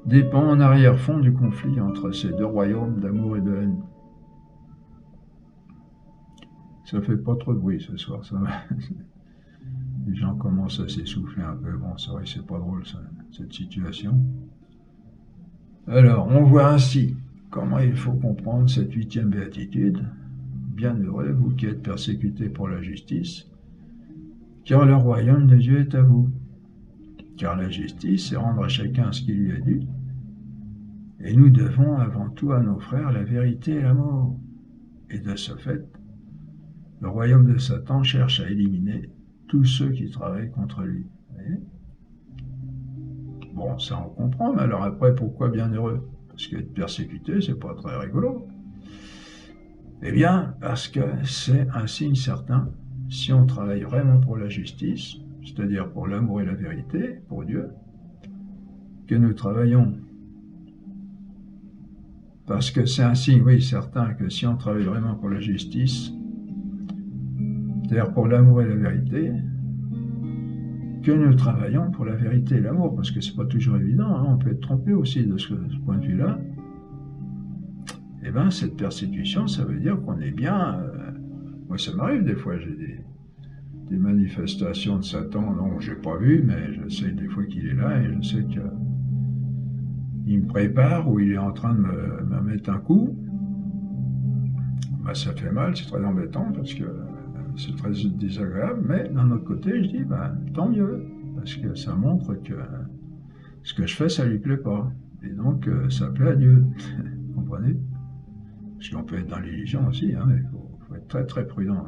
S1: dépend en arrière-fond du conflit entre ces deux royaumes d'amour et de haine. Ça fait pas trop de bruit ce soir, ça. Les gens commencent à s'essouffler un peu. Bon, c'est vrai que c'est pas drôle, ça, cette situation. Alors, on voit ainsi comment il faut comprendre cette 8e béatitude. Bienheureux, vous qui êtes persécutés pour la justice, car le royaume de Dieu est à vous. Car la justice, c'est rendre à chacun ce qui lui est dû. Et nous devons avant tout à nos frères la vérité et l'amour. Et de ce fait, le royaume de Satan cherche à éliminer tous ceux qui travaillent contre lui. Vous voyez ? Bon, ça on comprend, mais alors après, pourquoi bienheureux ? Parce qu'être persécuté, c'est pas très rigolo. Eh bien, parce que c'est un signe certain, si on travaille vraiment pour la justice, c'est-à-dire pour l'amour et la vérité, pour Dieu, que nous travaillons. Parce que c'est un signe, oui, certain, que si on travaille vraiment pour la justice, c'est-à-dire pour l'amour et la vérité, que nous travaillons pour la vérité et l'amour, parce que c'est pas toujours évident, on peut être trompé aussi de ce point de vue-là. Eh bien, cette persécution, ça veut dire qu'on est bien... moi, ça m'arrive des fois, j'ai des manifestations de Satan, non, j'ai pas vu, mais je sais des fois qu'il est là, et je sais qu'il me prépare, ou il est en train de me mettre un coup. Ben, ça fait mal, c'est très embêtant, parce que c'est très désagréable, mais d'un autre côté, je dis, tant mieux, parce que ça montre que ce que je fais, ça lui plaît pas. Et donc, ça plaît à Dieu. Vous comprenez ? Parce qu'on peut être dans l'illusion aussi, il faut être très très prudent.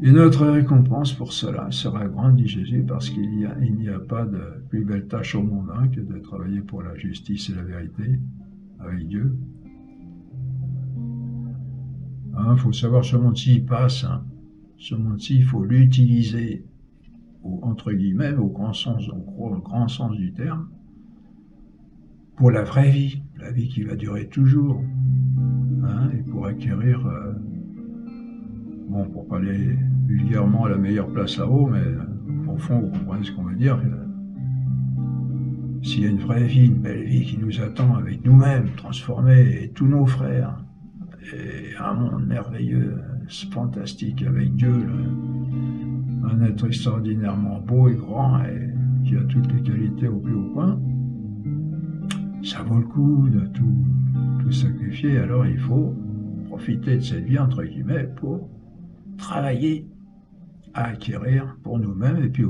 S1: Et notre récompense pour cela sera grande, dit Jésus, parce qu'il n'y a pas de plus belle tâche au monde que de travailler pour la justice et la vérité avec Dieu. Faut savoir ce monde-ci passe. Ce monde-ci, il faut l'utiliser, entre guillemets, au grand sens du terme, pour la vraie vie, la vie qui va durer toujours, et pour acquérir, pour parler vulgairement, la meilleure place à haut, mais au fond, vous comprenez ce qu'on veut dire. S'il y a une vraie vie, une belle vie qui nous attend avec nous-mêmes, transformés, et tous nos frères, et un monde merveilleux, fantastique avec Dieu, un être extraordinairement beau et grand, et qui a toutes les qualités au plus haut point, ça vaut le coup de tout sacrifier. Alors il faut profiter de cette vie, entre guillemets, pour travailler à acquérir pour nous-mêmes, et puis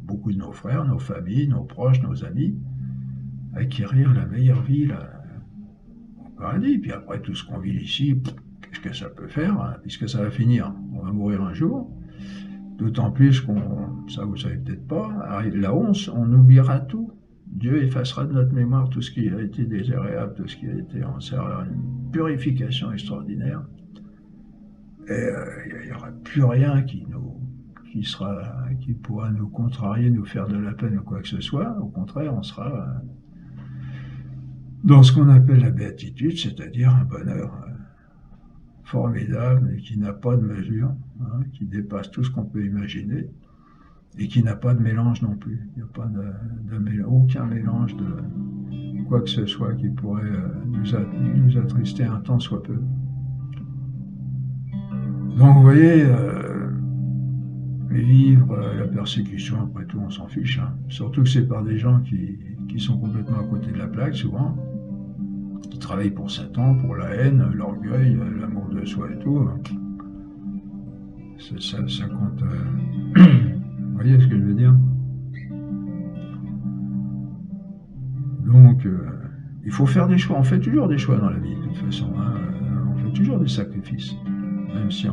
S1: beaucoup de nos frères, nos familles, nos proches, nos amis, acquérir la meilleure vie, au paradis. Puis après, tout ce qu'on vit ici, qu'est-ce que ça peut faire, puisque ça va finir. On va mourir un jour. D'autant plus ça vous savez peut-être pas, arrive la honte, on oubliera tout. Dieu effacera de notre mémoire tout ce qui a été désagréable, tout ce qui a été en sert une purification extraordinaire. Et il n'y aura plus rien qui pourra nous contrarier, nous faire de la peine ou quoi que ce soit. Au contraire, on sera dans ce qu'on appelle la béatitude, c'est-à-dire un bonheur formidable et qui n'a pas de mesure, qui dépasse tout ce qu'on peut imaginer. et qui n'a pas de mélange non plus. Il n'y a pas aucun mélange de quoi que ce soit qui pourrait nous attrister un tant soit peu. Donc vous voyez, vivre la persécution, après tout, on s'en fiche. Hein. Surtout que c'est par des gens qui sont complètement à côté de la plaque, souvent, qui travaillent pour Satan, pour la haine, l'orgueil, l'amour de soi et tout. Ça compte. Vous voyez ce que je veux dire? Donc, il faut faire des choix. On fait toujours des choix dans la vie, de toute façon. Hein. On fait toujours des sacrifices. Même si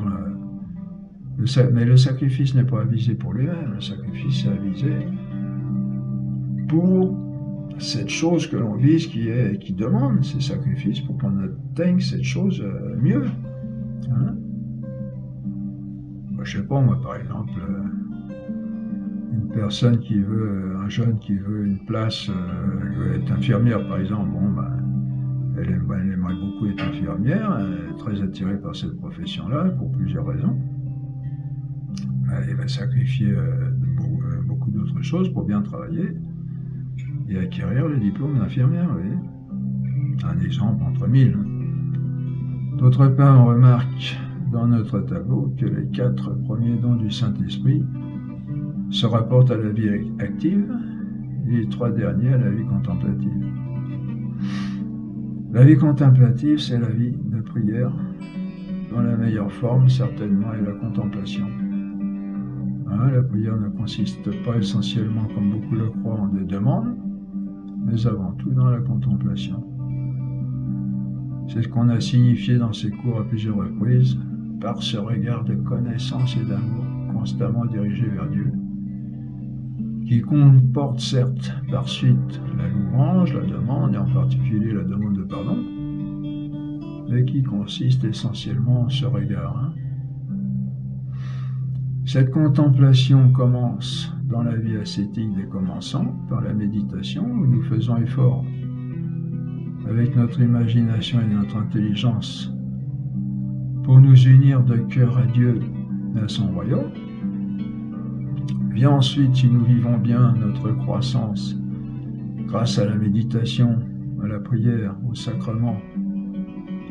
S1: mais le sacrifice n'est pas avisé pour lui-même. Le sacrifice est avisé pour cette chose que l'on vise, qui demande ces sacrifices pour qu'on atteigne cette chose mieux. Hein? Moi, je sais pas, moi, par exemple, une personne un jeune qui veut une place, veut être infirmière, par exemple, bon, ben, elle aimerait beaucoup être infirmière, elle est très attirée par cette profession-là, pour plusieurs raisons. Elle va sacrifier beaucoup d'autres choses pour bien travailler et acquérir le diplôme d'infirmière, vous voyez. Un exemple entre 1000. D'autre part, on remarque dans notre tableau que les 4 premiers dons du Saint-Esprit se rapportent à la vie active et les 3 derniers à la vie contemplative. La vie contemplative, c'est la vie de prière, dont la meilleure forme, certainement, est la contemplation. Hein, la prière ne consiste pas essentiellement, comme beaucoup le croient, en des demandes, mais avant tout dans la contemplation. C'est ce qu'on a signifié dans ces cours à plusieurs reprises, par ce regard de connaissance et d'amour constamment dirigé vers Dieu, qui comporte certes par suite la louange, la demande, et en particulier la demande de pardon, mais qui consiste essentiellement en ce regard. Hein. Cette contemplation commence dans la vie ascétique des commençants, par la méditation, où nous faisons effort avec notre imagination et notre intelligence pour nous unir de cœur à Dieu et à son royaume. Vient ensuite, si nous vivons bien notre croissance grâce à la méditation, à la prière, au sacrement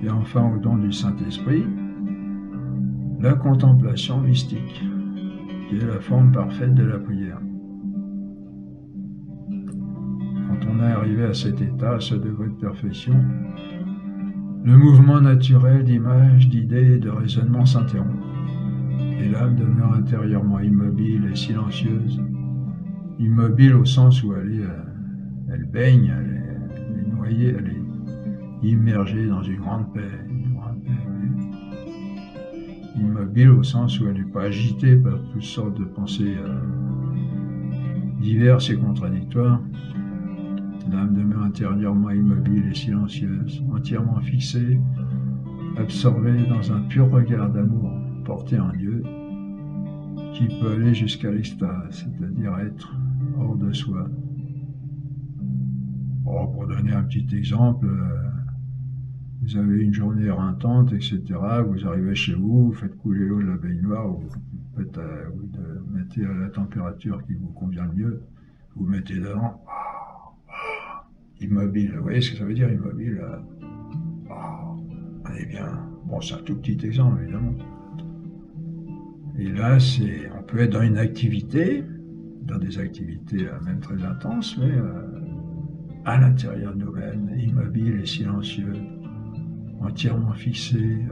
S1: et enfin au don du Saint-Esprit, la contemplation mystique, qui est la forme parfaite de la prière. Quand on est arrivé à cet état, à ce degré de perfection, le mouvement naturel d'images, d'idées et de raisonnement s'interrompt. Et l'âme demeure intérieurement immobile et silencieuse. Immobile au sens où elle baigne, elle est noyée, elle est immergée dans une grande paix. Immobile au sens où elle n'est pas agitée par toutes sortes de pensées diverses et contradictoires. L'âme demeure intérieurement immobile et silencieuse, entièrement fixée, absorbée dans un pur regard d'amour porté en Dieu, qui peut aller jusqu'à l'extase, c'est-à-dire être hors de soi. Oh, pour donner un petit exemple, vous avez une journée éreintante, etc. Vous arrivez chez vous, vous faites couler l'eau de la baignoire, vous mettez à la température qui vous convient le mieux, vous mettez dedans, immobile. Vous voyez ce que ça veut dire, immobile? On est bien. Bon, c'est un tout petit exemple, évidemment. Et là, on peut être dans une activité, dans des activités même très intenses, mais à l'intérieur de nous-mêmes, immobile et silencieux, entièrement fixé,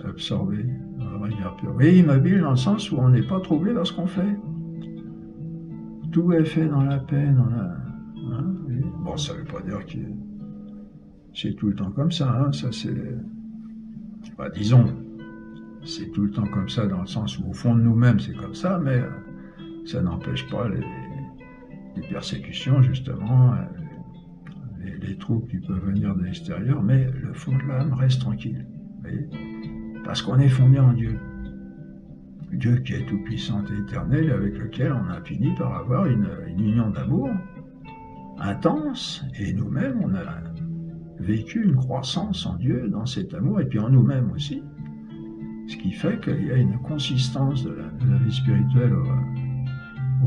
S1: absorbé, regard pur. Oui, immobile dans le sens où on n'est pas troublé par ce qu'on fait. Tout est fait dans la paix, oui. Bon, ça ne veut pas dire que c'est tout le temps comme ça, hein. Ça c'est... disons, c'est tout le les temps comme ça, dans le sens où au fond de nous-mêmes c'est comme ça, mais ça n'empêche pas les persécutions, justement, les troubles qui peuvent venir de l'extérieur, mais le fond de l'âme reste tranquille, vous voyez, parce qu'on est fondé en Dieu. Dieu qui est tout-puissant et éternel, avec lequel on a fini par avoir une union d'amour intense, et nous-mêmes, on a vécu une croissance en Dieu, dans cet amour, et puis en nous-mêmes aussi, ce qui fait qu'il y a une consistance de la vie spirituelle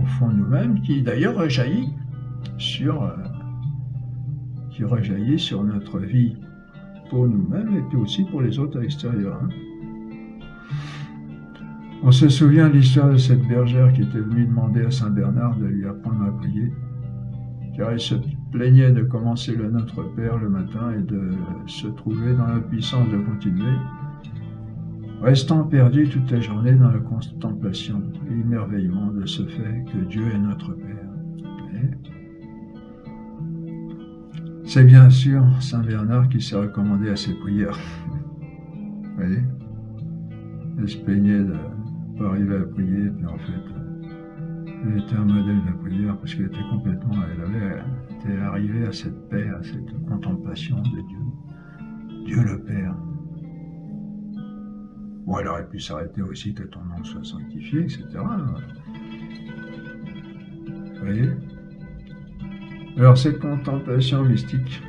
S1: au fond de nous-mêmes, qui d'ailleurs rejaillit sur notre vie pour nous-mêmes et puis aussi pour les autres à l'extérieur. On se souvient de l'histoire de cette bergère qui était venue demander à Saint Bernard de lui apprendre à prier, car elle se plaignait de commencer le Notre Père le matin et de se trouver dans la puissance de continuer, restant perdue toute la journée dans la contemplation et l'émerveillement de ce fait que Dieu est notre Père. Et c'est bien sûr Saint Bernard qui s'est recommandé à ses prières. Vous voyez, elle se plaignait de ne pas arriver à prier, puis en fait, elle était un modèle de prière parce qu'elle était était arrivée à cette paix, à cette contemplation de Dieu, Dieu le Père. Bon, elle aurait pu s'arrêter aussi que ton nom soit sanctifié, etc. Vous voyez? Alors cette contemplation mystique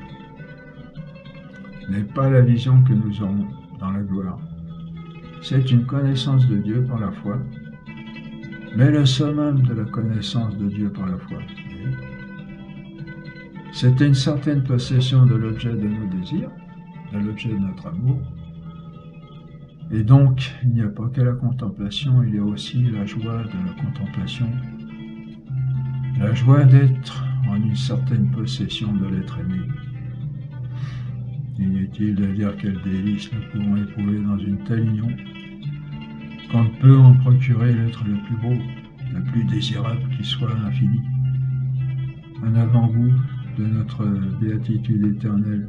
S1: n'est pas la vision que nous aurons dans la gloire. C'est une connaissance de Dieu par la foi, mais le summum de la connaissance de Dieu par la foi. C'est une certaine possession de l'objet de nos désirs, de l'objet de notre amour. Et donc, il n'y a pas que la contemplation, il y a aussi la joie de la contemplation, la joie d'être en une certaine possession de l'être aimé. Inutile de dire quel délice nous pouvons éprouver dans une telle union, qu'on ne peut en procurer l'être le plus beau, le plus désirable qui soit à l'infini. Un avant-goût de notre béatitude éternelle.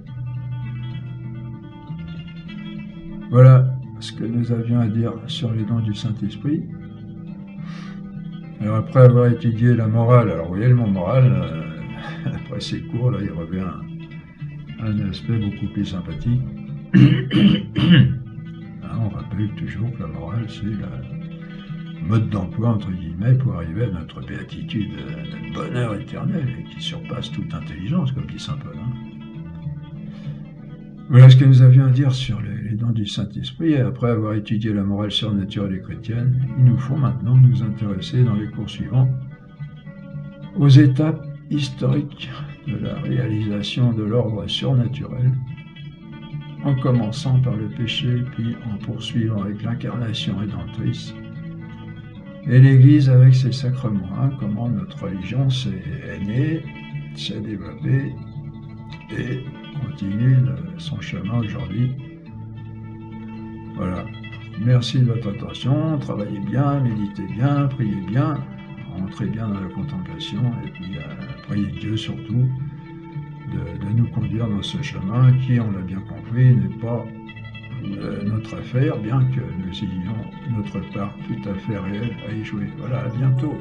S1: Voilà ce que nous avions à dire sur les dons du Saint-Esprit. Alors après avoir étudié la morale, alors vous voyez le mot morale, après ces cours, là il revient un aspect beaucoup plus sympathique. On rappelle toujours que la morale c'est le mode d'emploi entre guillemets pour arriver à notre béatitude, notre bonheur éternel qui surpasse toute intelligence, comme dit saint Paul. Voilà ce que nous avions à dire sur les dons du Saint-Esprit, et après avoir étudié la morale surnaturelle et chrétienne, il nous faut maintenant nous intéresser dans les cours suivants aux étapes historiques de la réalisation de l'ordre surnaturel, en commençant par le péché, puis en poursuivant avec l'incarnation rédemptrice, et l'Église avec ses sacrements, comment notre religion est née, s'est développée, et continue son chemin aujourd'hui. Voilà. Merci de votre attention. Travaillez bien, méditez bien, priez bien, entrez bien dans la contemplation et puis priez Dieu surtout de nous conduire dans ce chemin qui, on l'a bien compris, n'est pas notre affaire, bien que nous ayons notre part tout à fait réelle à y jouer. Voilà, à bientôt.